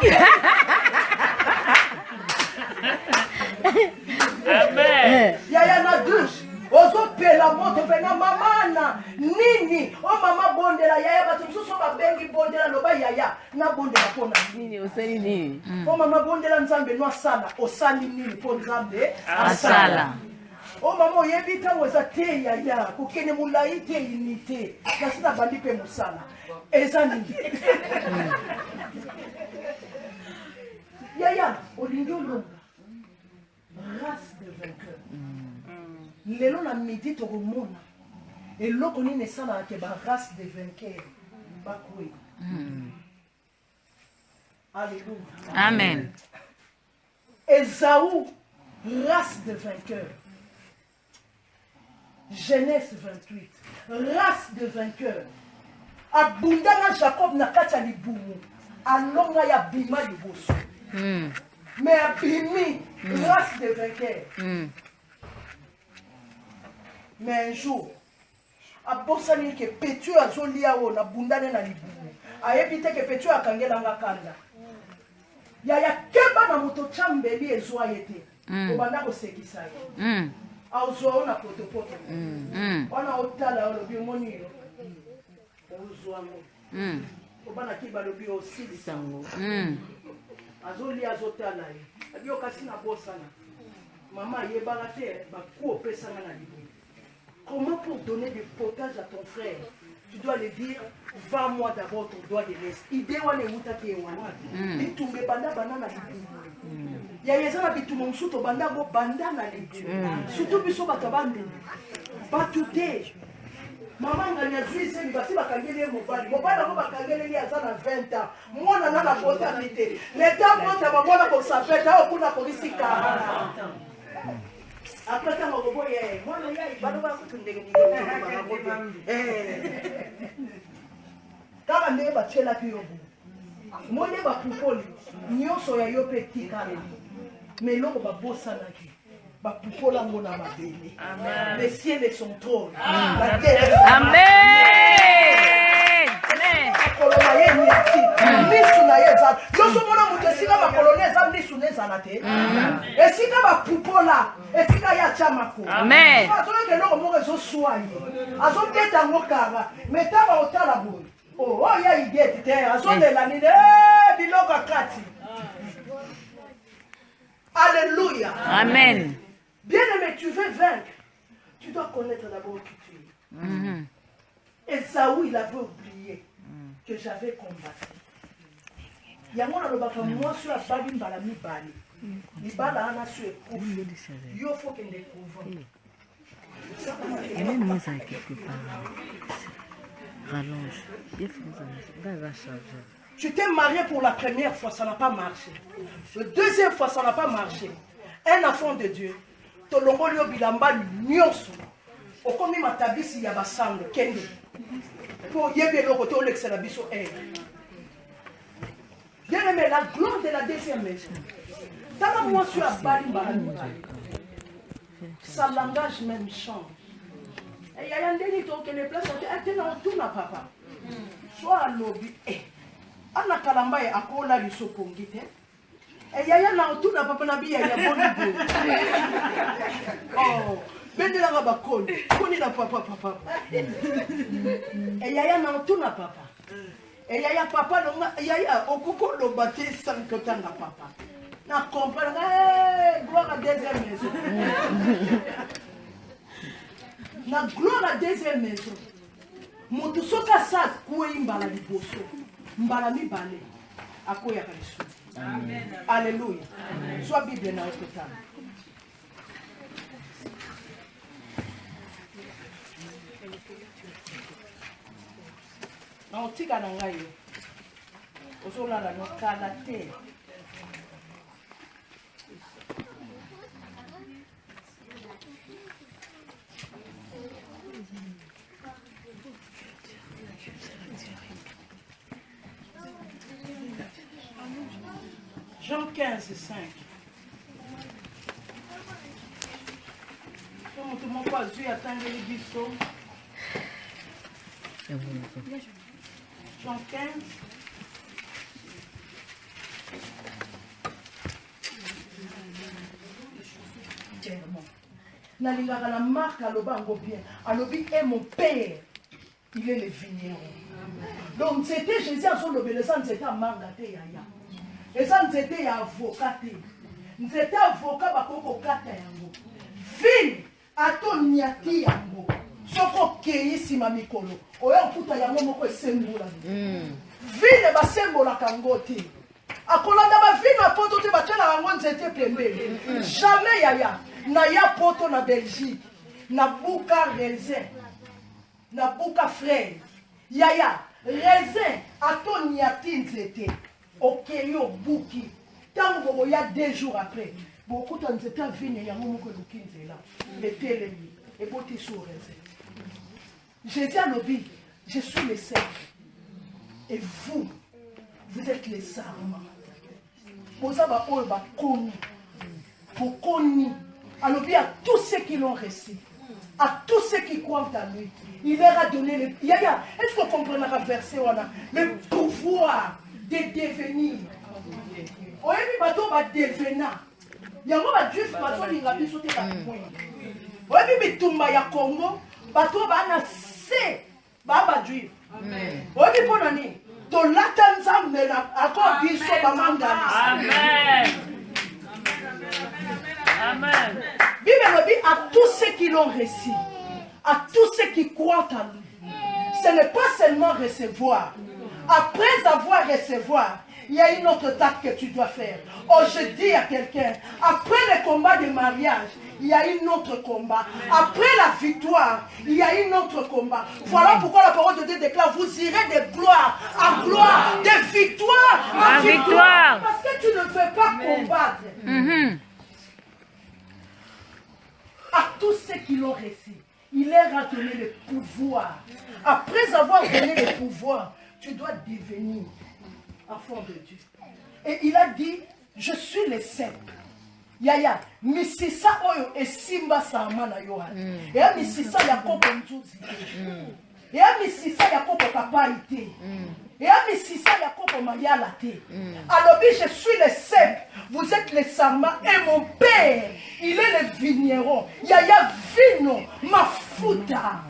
Amen. Yaya na douche. Ozo pela moto pena mamana nini o mama bondela yaya batu mususu babengi bondela loba yaya na bondela pona Nini osali nini? o mama bondela nzambe no asala osali nini po nzambe Asala. o mama oyebi ntango eza te yaya kokende molai te unité kasi na bandi mpe mosala eza nini yaya olingi olonga race de vainqueur. Lelo na midi tokomona eloko nini esalaka ke barace de vainqueur bakwe. Alléluia. Amen. Esaü, race de vainqueur. Genèse 28, race de vainqueur. Abundana Jacob na kati ya libumu alonga ya bima liboso. Mais abimi race de vainqueur. Mais un jour, abosani ke petu azolia o na bundane na libumu. Ayebite ke petu akangela ngakanda. Yaya keba na moto chambeli ezwa yete. Obanda ko sekisa ye. Auzwa na potopoto. Ona otala olobi moni yo. Auzwa mo. Obana kiba lobi osili sango. Azoli azotala ye. Abiyo kasi na bosana. Maman yebaka te ba ko pesa na libumu. Comment pour donner du potage à ton frère, tu dois lui dire, va-moi d'abord ton doigt de l'Est. Idée wane mutaki ewana. Bitumbe banda banana libumu. Ya yezana bitumo msuto banda bo banda na libumu. Surtout biso batabande. Batute. Maman nganya zuise ni basi bakangele mobali. Mobali ngo bakangele ni azana 20 ans. Mwana na na bota nite. Leta bota mabona ko sapeta au kuna polisi 40 ans. Après quand on voit moi là il va devoir se tourner kama ndenge batielaki yo mo nde bapupoli nyonso ya yo mpe tikala me eloko babosanaki bapupola ngo na mabele. Le ciel est son trône, la terre est son Amen. makolo na ye nyati misu na ye eza yosomona moto esika makolo na eza misu na ezala te esika bapupola esika ye atya makolo azolaka eloko moko ezoswa ye azobeta yango kara me taba otala boye oyo aigeti te azolela nini biloko akati. Alléluia. Amen. Bien-aimé, tu veux vaincre, tu dois connaître d'abord qui tu es. Esaü, il avait oublié que j'avais combattu. Il y a moi sur la balle, il m'a mis balle. Il m'a mis sur le coup. Il faut qu'il découvre. Amène-moi ça quelque part. Rallonge. Il faut que ça va changer. Tu t'es marié pour la première fois, ça n'a pas marché. La deuxième fois, ça n'a pas marché. Un enfant de Dieu, Tolongolio Bilamba Nyonso, Okomi Matabisi Yabasango, Kende, pour Yebelo Koto Lexelabiso Air. Bien aimé, la gloire de la deuxième maison. Tant que moi, je suis à Bali, ça langage même change. Et il y a un délit que les places sont dans tout na papa. Soit à lobby. Anna Kalamba et Akola lui sopongite. Et il y a un tout na papa na biya ya bon. Oh, ben de la bakon. Koni na papa. Et il y a un tout na papa. Et il y a papa, il y a au coucou le bâti sans que tu na papa. Na comprendre, gloire à deuxième maison. Na gloire à deuxième maison. Moto soka sa kuwe imbala liboso. Mbala mi bale. Akoya kalisu. Amen. Alléluia. Sois Bible na hospital. Na otika na ngai yo. Osola na no kala te. Jean 15, 5. Comme tout le monde pas dû attendre les bisous. Jean 15. Nalingaka la marque à l'obango bien. Alobi est mon père. Il est le vigneron. Donc c'était Jésus à son obéissance, c'était à Mangate Yaya. Et ça, c'était avocat. C'était avocat bakoko kata yango. Fille, ato nyati yango. Soko kei sima mikolo. Oya okuta yango moko esembola. Fille ba sembola kangote. Akolanda ba fille na poto te batela yango nzete pembele. Jamais yaya. Na ya poto na Belgique. Na buka raisin. Na buka fraise. Yaya, raisin ato nyati nzete. Ok, yo bouki. Tant que il y a 2 jours après, beaucoup de temps étant venu, il y a un moment que le 15 est là. Les télémis. Et pour tes sourds. Jésus a dit, je suis le Seigneur. Et vous, vous êtes les sarments. Vous avez connu. Vous connaissez. Alors, à tous ceux qui l'ont reçu, à tous ceux qui croient en lui, il leur a donné le. Est-ce que vous comprenez la verset le pouvoir de devenir. Oui, mais bateau va devenir. Il y a un juif bateau qui a sauté la pointe. Oui, mais Tumba ya Congo, bateau va nasser. Baba juif. Oui, mais pour l'année, ton latin mais encore biso bamangani. Amen. Amen. Bible dit à tous ceux qui l'ont reçu, à tous ceux qui croient en lui. Ce n'est pas seulement recevoir. Après avoir recevoir, il y a une autre tâche que tu dois faire. Oh, je dis à quelqu'un, après le combat de mariage, il y a un autre combat. Après la victoire, il y a un autre combat. Voilà pourquoi la parole de Dieu déclare, vous irez de gloire en gloire, de victoire en victoire. Parce que tu ne peux pas combattre. À tous ceux qui l'ont reçu, il leur a donné le pouvoir. Après avoir donné le pouvoir, tu dois devenir enfant de Dieu. Et il a dit, je suis le cep. Yaya, misisa oyo esimba sama na yoha. Et misisa ya koko nzuzi. Et misisa ya koko papa ite. Et misisa ya koko mayala te. Alors je suis le cep. Vous êtes les sarma et mon père, il est le vigneron. Yaya vino mafuta.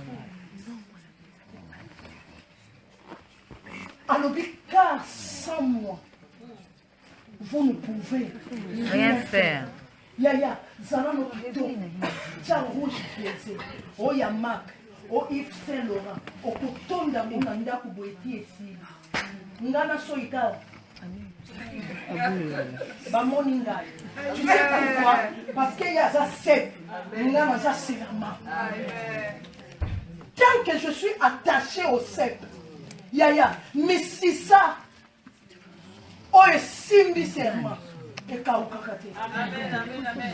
Alors car sans moi, vous ne pouvez rien faire. Yaya, Zalano Kito, Tcha Rouge Piezé, O Yamak, O Yves Saint Laurent, O Kotonda Mounanda Kuboeti et si. Ngana Soika. Bamoninga. Tu sais pourquoi? Parce qu'il y a ça cep. Ngana ça serment. Tant que je suis attaché au cep, Yaya, mais si ça, oh, simbi serment. Et kaukakate. Amen, amen, amen.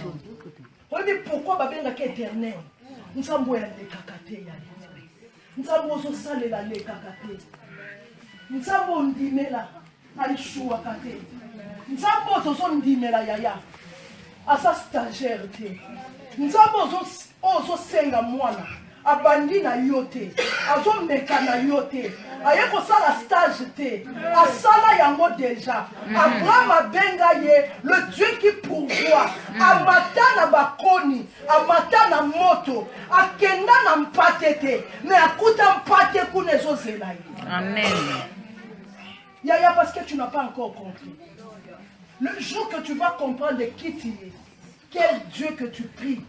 Oui, pourquoi Babel est éternel? Nous sommes les kakate. Nous sommes salés la les kakate. Nous sommes dimela, alishua kate. Nous sommes dimela yaya. asa stagiaire te nzambe ozosenga mwana abandi na yo te azomeka na yo te aye kosala stage te asala yango déjà Abraham abenga ye le Dieu qui pourvoit amata na bakoni amata na moto akenda na mpate te mais akuta mpate kuna ezozela ye. Amen. Yaya, parce que tu n'as pas encore compris. Le jour que tu vas comprendre qui tu es, quel Dieu que tu pries,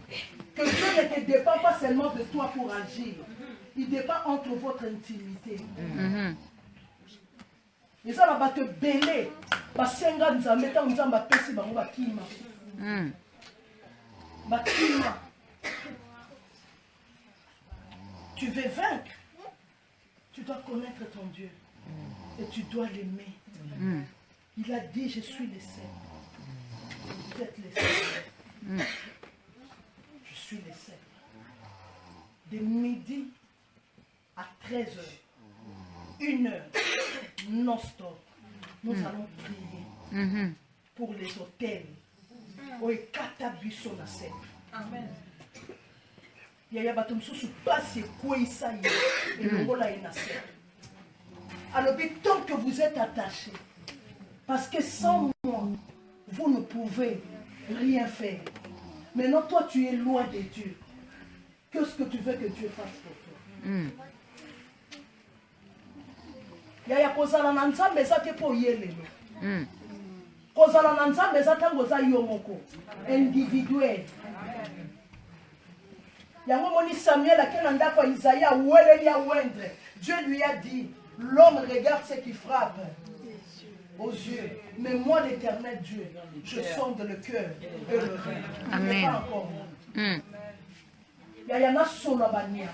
que Dieu ne te dépend pas seulement de toi pour agir, il dépend entre votre intimité. Et ça va te belé, basenga nzambe ta nzamba pesi bango bakima. Bakima. Tu veux vaincre, tu dois connaître ton Dieu et tu dois l'aimer. Il a dit, je suis le seul. Vous êtes les seuls. Je suis le seul. De midi à 13h, 1 heure, non-stop, nous allons prier pour les hôtels. Amen. Yaya bato msusu passe quoi ça y est et le voilà est nassé. Alors tant que vous êtes attachés, parce que sans moi vous ne pouvez rien faire. Maintenant toi tu es loin de Dieu. Qu'est-ce que tu veux que Dieu fasse pour toi? Yaya kozala na nzambe za te po yelelo. Kozala na nzambe za tango za yo moko individuel. Yango moni Samuel a quel endroit Isaïe a ouelé ya wendre. Dieu lui a dit, l'homme regarde ce qui frappe aux yeux, mais moi l'Éternel Dieu, je sonde le cœur et le rein. Amen. Pas encore moi. Yaya na solo banyama.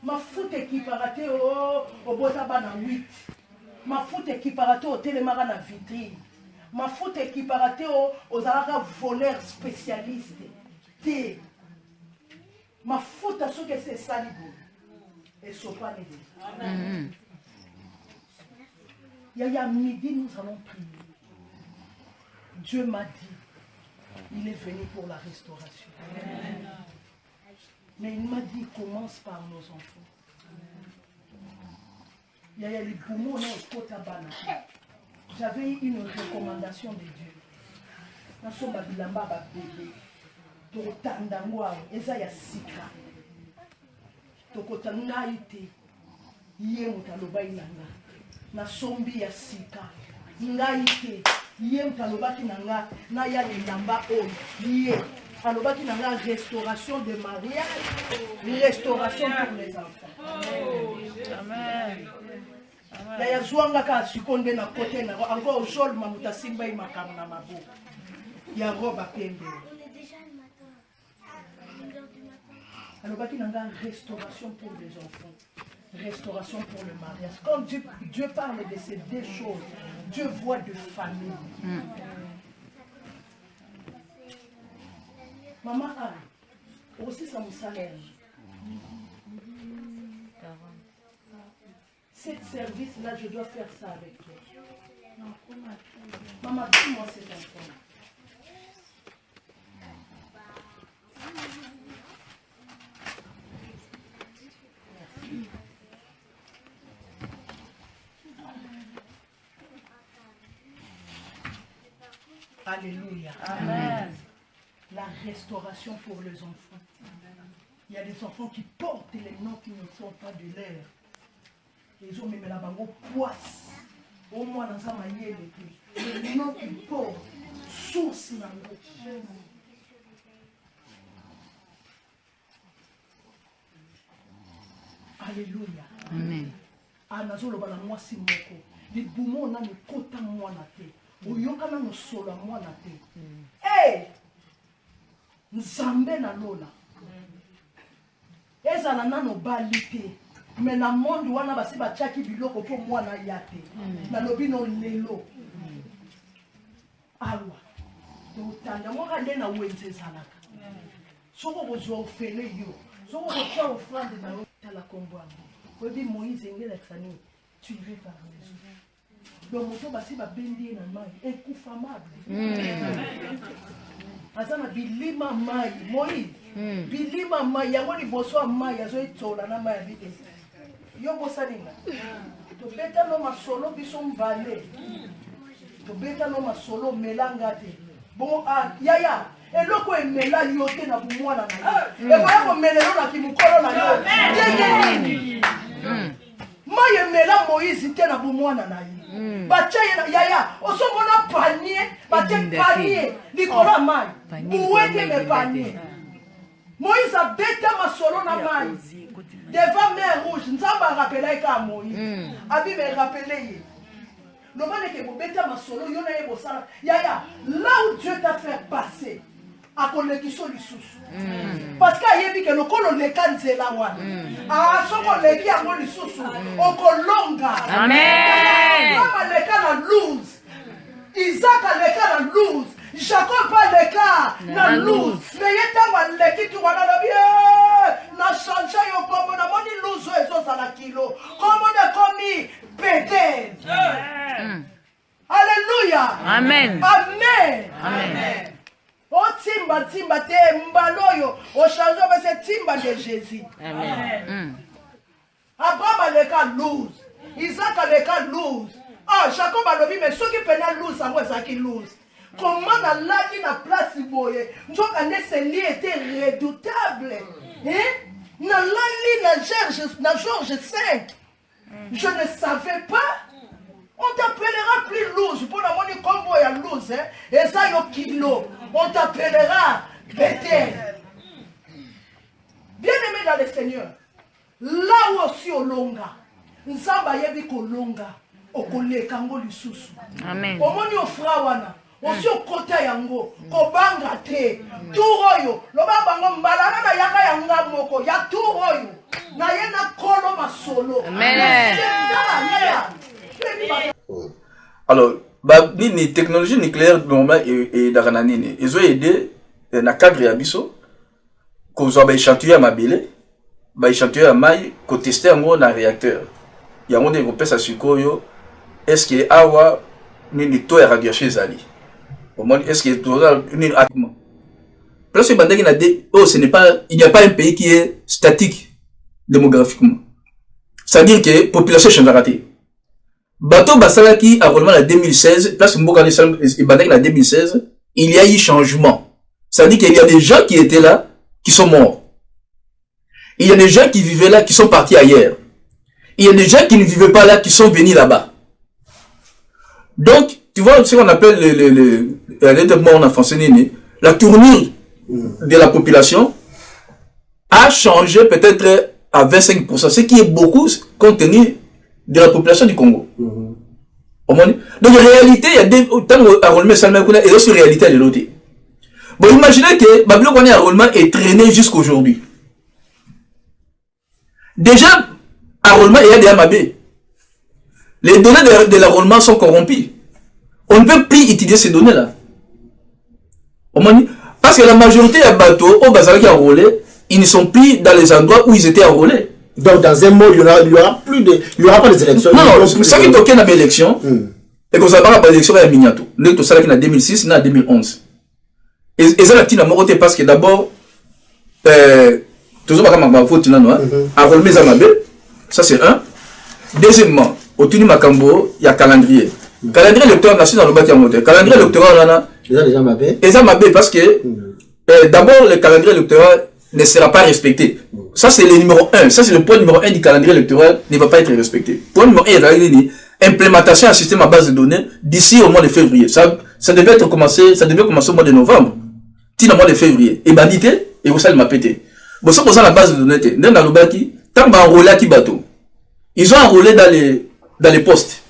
Ma foute équiparate au botaba na 8. Ma foute équiparate au télémara na vitrine. Ma foute équiparate aux alaka voleurs spécialistes. T. Ma faute à ce que c'est salibo et sopa les deux. Il y a midi, nous allons prier. Dieu m'a dit, il est venu pour la restauration. Mais il m'a dit, commence par nos enfants. Il y a les poumons au Kotabana. J'avais une recommandation de Dieu. Dans son babilamba bébé. Tokotandangwa eza ya sika tokotanga ite ye mutaloba inanga na sombi ya sika ngaite ye mutalobaki nanga na ya lamba oyo ye alobaki nanga restauration de mariage, restauration pour les enfants. Amen. Ya zwanga ka sikonde na kote na encore jol mamuta simba imakam na mabo ya roba pembe. Alors, il y a une restauration pour les enfants, restauration pour le mariage. Quand Dieu parle de ces deux choses, Dieu voit de famille. Maman a aussi son salaire. Cet service-là, je dois faire ça avec toi. Maman, dis-moi cet enfant. Alléluia. Amen. La restauration pour les enfants. Il y a des enfants qui portent les noms qui ne sont pas de l'air. Les hommes, mais la bango poisse. Au moins, dans sa manière, les noms qu'ils portent, source dans l'eau. Alléluia. Amen. Anazolo bala mwasi moko. Les boumons na le kota mwana te. Oyokana no solo mwana te. Eh! Nzambe na lola. Ezala nano bali te. Mais na monde wana basi bachaki biloko po mwana yate. Na lobi no lelo. Awa. Totanda mo kande na wenze zalaka. Soko bozwa ofele yo. Soko kocha offrande na yo tala kombwambo. Obi Moïse ngela tsani. Tu veux par Jésus. Donc moto basi ba bendi na mai ekufamable. azana bilima mai moi bilima mai yango liboso ya mai azoitola na mai ya bide yo bosalinga tobeta no masolo biso mbale tobeta no masolo melanga te bon yaya eloko emela yo te na bomwana na yo ekoya komelelo na kimukolo na yo ndenge nini mai emela Moïse te na bomwana na ye batia yaya osomona panier batie panier likolo ya mai buwete me panier Moïse abeta masolo na mai devant mer rouge nzamba arapela eka Moïse abi me rappeler ye Lomane ke bobeta masolo yo na ye bosala yaya là où Dieu t'a fait passer à kolekiso lisusu parce que ayebi ke lokolo leka nzela wana soko leki yango lisusu okolonga Amen. Mama leka na lose Isaac leka na lose Jacob leka na lose mais yetanga leki tu wana na bien na change yo kombo na moni lose ezo sala kilo kombo de komi péter Alléluia. Amen. Amen. Amen. O timba te mbaloyo o change ba se timba de Jésus. Amen. Abraham aleka lose. Isaac aleka lose. Jacob alobi mais ceux qui pena lose ça moi ça qui lose. Comment na laki na place boye. Njoka ne se li était redoutable. Na lali na Georges 5. Je ne savais pas. On t'appellera plus loose. Pour la monnaie combo ya loose, et ça yo kilo. On t'appellera Bethel. Bien aimé dans le Seigneur. Là où aussi au longa. Nzamba yebi ko longa. Okole kango lisusu. Amen. Omoni ofra wana. Osi okota yango. Kobanga te. Turoyo. Loba bango mbalana na yaka yanga moko. Ya turoyo. Na yena kolo masolo. Amen. Alors, ni technologie nucléaire et d'arananine, ils ont aidé dans le cadre de Bisso, qu'on a échantillé à Mabile, échantillé à Maï, qu'on testait en gros dans le réacteur. Il y a un monde qui a sukoyo, est-ce qu'il y a un taux de radiation Zali? Est-ce qu'il y a un attement? Parce que il n'y a pas un pays qui est statique démographiquement. C'est-à-dire que la population change à rater. Bateau Basalaki a relevé en 2016, place Mboka et Bandaki en 2016, il y a eu changement. C'est-à-dire qu'il y a des gens qui étaient là, qui sont morts. Il y a des gens qui vivaient là, qui sont partis ailleurs. Il y a des gens qui ne vivaient pas là, qui sont venus là-bas. Donc, tu vois ce qu'on appelle le mort en français, la tournure de la population a changé peut-être à 25%, ce qui est beaucoup compte tenu de la population du Congo. Donc en réalité, il y a des temps où Arolme Salmakuna et aussi réalité à l'autre. Bon, imaginez que Babylone Arolme est traîné jusqu'à aujourd'hui. Déjà, Arolme et Adéamabé, les données de l'enrôlement sont corrompues. On ne peut plus utiliser ces données-là. Parce que la majorité des bateaux au Bazar qui enrôlés, ils ne sont plus dans les endroits où ils étaient enrôlés. Donc, dans un mot, il n'y aura pas des élections. Non, c'est ça qui toquait dans l'élection. Et qu'on s'appelle pas l'élection à Miniato. Nous, tout ça, en 2006, en 2011. Et ça, la petite amour, parce que d'abord, toujours pas comme ma faute, à relever Zamabé, ça c'est un. Deuxièmement, au Tuni Makambo, il y a calendrier. Calendrier électoral national dans le bâtiment moteur. Calendrier électoral, là, et Zamabé, parce que d'abord, le calendrier électoral ne sera pas respecté. Ça, c'est le numéro 1. Ça, c'est le point numéro 1 du calendrier électoral ne va pas être respecté. Point numéro 1, implémentation d'un système à base de données d'ici au mois de février. Ça devait commencer au mois de novembre. Au mois de février. Et bandité, et vous savez, il m'a pété. Bon, ça, pour ça, la base de données, dans le baki, tant qu'on a enrôlé à Kibato, ils ont enrôlé dans les postes.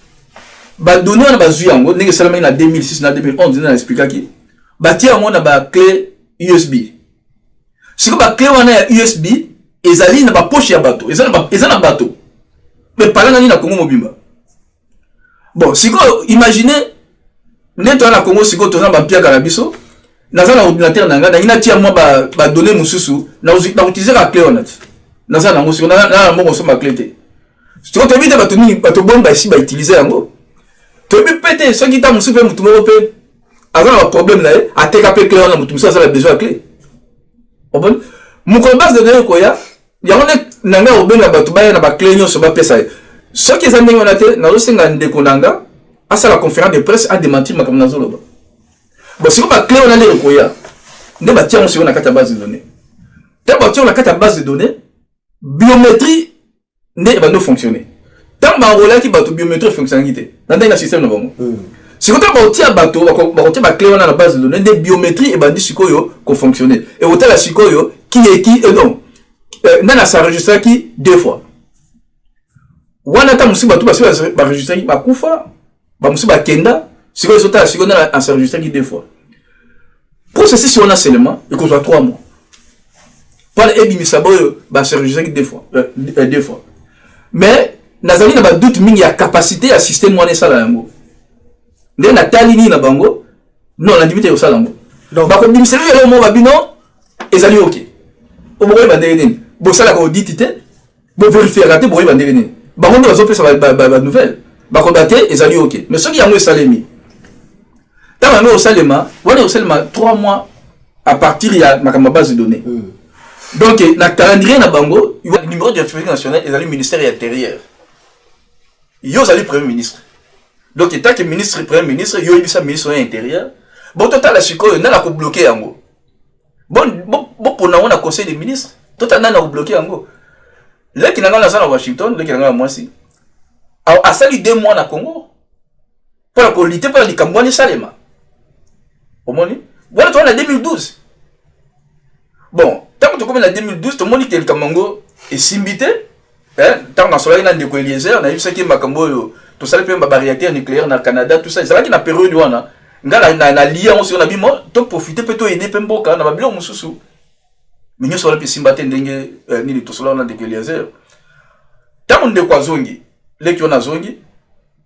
Bah, donné, on a basé en gros, n'est-ce pas, en 2006, en 2011, on a expliqué qui. Bah, tiens, on a la clé USB. Si vous avez une clé USB, ils allaient dans la poche de bateau. Ils ont un bateau. Mais par là, ils ont Congo Mobimba. Bon, si vous imaginez, nous avons un Congo, si vous avez un Pierre Carabiso, nous avons un ordinateur, nous avons un donné Moussou, nous avons utilisé la clé. Nous avons un clé. Si vous avez un bateau, ici, utiliser un mot. Tu peux péter, ceux qui t'ont Moussou, avant un problème là, à TKP clé, on a tout ça, ça a besoin de clé. Mon base de données, quoi, il y a un problème là, la clé, on se bat ça. Ce qui est en train de faire, c'est la conférence de presse a démenti ma caméra. Bon, si on a clé, on a les quoi, ne va tiens, on a quatre bases de données. Tant que on a quatre bases de données, biométrie ne va pas fonctionner. Tant que on a qui biométrie fonctionnalité, dans un système de si on a bateau, on a clé dans la base de données, des biométries et ben dit sikoyo qu'on fonctionne. Et on a la sikoyo qui est qui non, n'a sa enregistré qui deux fois. On a ta musiba tout parce que va enregistrer ba kufa, ba musiba kenda, sikoyo sota la sikoyo n'a enregistré qui deux fois. Processus si on a seulement et qu'on soit 3 mois. Pas le ebimisa boyo ba enregistré qui deux fois, Mais nazali na ba doute mingi ya capacité à système moné ça là yango. Ndé na talini na bango non la limite au salango donc ba ko bimiseli yo mo babino ezali OK o mo ba ndenge bo sala ko ditité bo vérifier raté bo ba ndenge ba ko ndo zo pesa ba nouvelle ba ko daté ezali OK mais ce qui yango esalemi ta ba no salema wana salema 3 mois à partir ya ma base de données donc na calendrier na bango le numéro de sécurité nationale ezali ministère de l'intérieur yo zali premier ministre. Donc, tant que ministre, premier ministre, il y a eu ministre de l'Intérieur. Bon, total, la chico, il a bloqué en gros. Bon, pour nous, on a conseil des ministres. Total, on a bloqué en gros. Là, qui n'a pas à Washington, là, qui n'a pas à moi aussi. À ça, 2 mois à Congo. Pour la politique, pour la Cambouani, Salema. Au moins, voilà, toi, en 2012. Bon, tant que tu commences en 2012, tout le monde dit que le Camango est simbité. Tant que on a découvert Eliezer, on a vu ça qui est Macambo. Tout ça, les barrières nucléaires dans le Canada, tout ça. C'est là qu'il y a une période où on a lié, on a dit, donc profiter, peut-être aider Pemboka, on a bien Moussou. Mais nous sommes là, si on a ni tout cela, on a découvert Eliezer. Tant qu'on a zongi, les qui ont zongi,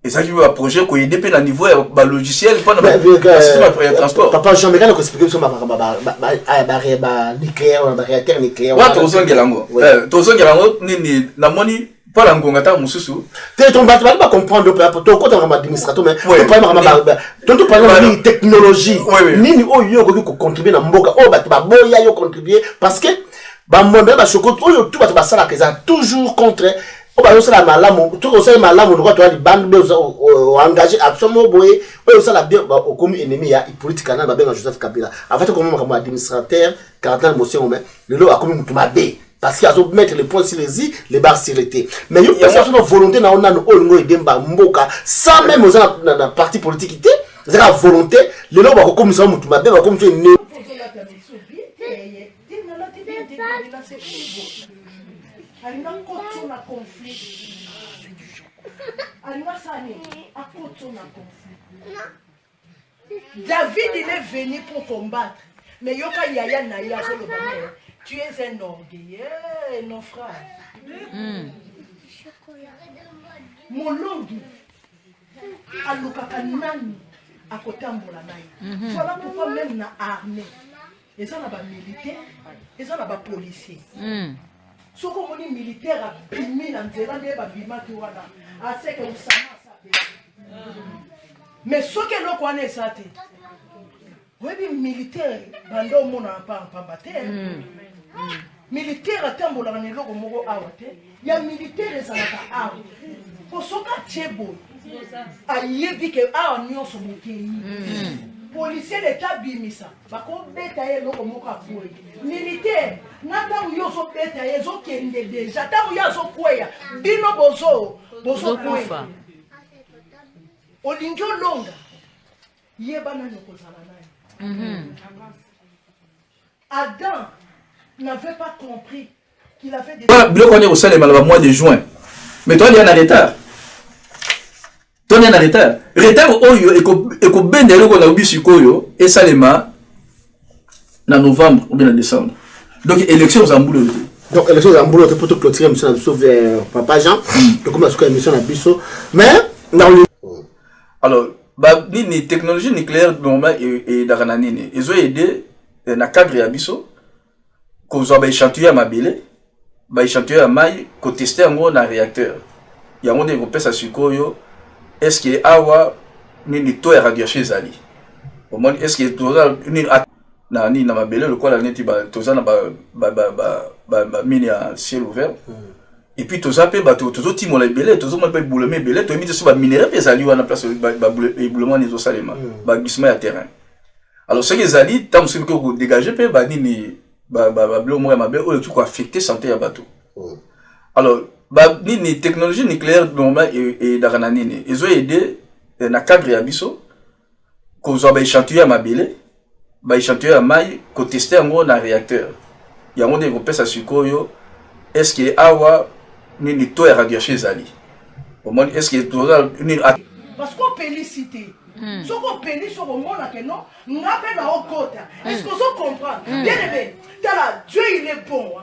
et ça qui veut un projet qui est à niveau logiciel, pas dans le transport. Papa, Jean, mais quand on explique sur ma barrière nucléaire, ma barrière nucléaire. Ouais, tu as zongi lango. Tu as zongi lango, ni la monnaie. Pas la ngongata mususu. Tu ne pas comprendre ton côté administrateur mais tu parles de technologie. Ni o yo ko contribuer na mboka o ba boya yo contribuer parce que ba monde ba choko o yo tout ba sala que ça toujours contre o ba yo sala malamu tout ko sala malamu ko to ali bande be engagé absolument boye o yo sala bien o comme ennemi ya politique na ba ben Joseph Kabila. En fait comme administrateur Cardinal Motion mais le lo a comme mutumabe. Parce qu'il y a besoin de mettre les points sur les i, les barres sur les t. Mais il y a une volonté dans le sans même dans la partie politique, il y a une volonté, les gens vont comme ça, ils comme ça. David il est venu pour combattre, mais Yoka Yaya Naya tu es un orgueilleux, non frère. Molongi, Alukakanani, à côté de voilà pourquoi même dans l'armée, ils ont des militaires, ils ont des policiers. Ce qu'on dit militaire a bimé dans le bima qui wana, à ce que vous savez. Mais ce que l'on connaît ça, oui, militaire, bando mona pas en bataille. Militaire a tambola na loko moko awate ya militaire ezalaka awa kosoka chebo ayebi ke awa nyonso mokei policier l'état bimisa bako beta ye loko moko akoye militaire na tango yo so beta ye zo kende deja tango ya zo kweya bino bozo kweya olingi olonga yeba nani okozala nani Adam n'avait pas compris qu'il avait des... Voilà, on est au salaire le mois de juin. Mais toi, il y a un retard. Toi, il y a un retard. Retard, et qu'on bende le qu'on a oublié sur Koyo, et Salema, en novembre ou bien en décembre. Donc, élection aux Amboulot. Donc, élection aux Amboulot, pour tout clôturer, monsieur Nabiso vers Papa Jean. Donc, comme la émission Nabiso. Mais, dans le. Alors, les technologies nucléaires, et Darananine, ils ont aidé dans le cadre de Bisso. Qu'on soit échantillé à ma belle, échantillé à maille, qu'on testait en gros dans le réacteur. Il y a un monde qui pèse à Sukoyo, est-ce qu'il y a un taux de radiation zali? est-ce que toza ni na mabele le quoi neti ba toza na ba mine à ciel ouvert et puis toza pe ba tozo timo la belé tozo mo pe bouleme belé to mi so ba minerai pe zali wana place ba boulema ni zo salema ba glissement à terrain alors ce que zali tam se ko dégager pe ba nini ba blo mo ma be o tout ko affecter santé ya bateau alors ba nini technologie nucléaire normal et dakana nini ils ont aidé na cadre ya biso ko zo ba échantillon ya mabele ba échantillon ya mai ko tester ngo na réacteur ya ngo de ko pesa sikoyo est-ce que awa ni taux ya radiation zali au moins est-ce que toza ni parce qu'on félicite ce qu'on pénit sur le monde que non n'a pas dans au côté est-ce que vous comprenez bien aimé Dieu il est bon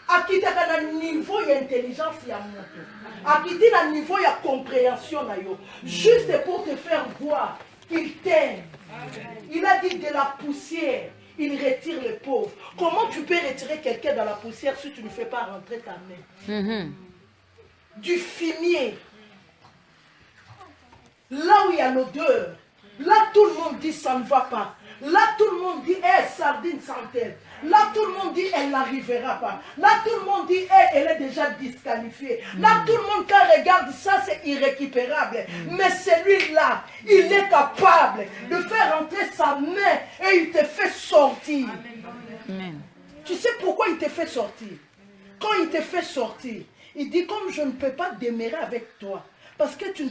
à quitter le niveau d'intelligence il y a moto à quitter le niveau de compréhension juste pour te faire voir il t'aime il a dit de la poussière il retire les pauvres. Comment tu peux retirer quelqu'un dans la poussière si tu ne fais pas rentrer ta main? Du fumier. Là où il y a l'odeur, là tout le monde dit ça ne va pas. Là tout le monde dit sardine sans tête. Là tout le monde dit elle n'arrivera pas. Là tout le monde dit elle est déjà disqualifiée. Là tout le monde quand regarde ça c'est irrécupérable. Mais celui-là, il est capable de faire entrer sa main et il te fait sortir. Amen. Tu sais pourquoi il te fait sortir? Quand il te fait sortir, il dit comme je ne peux pas demeurer avec toi parce que tu ne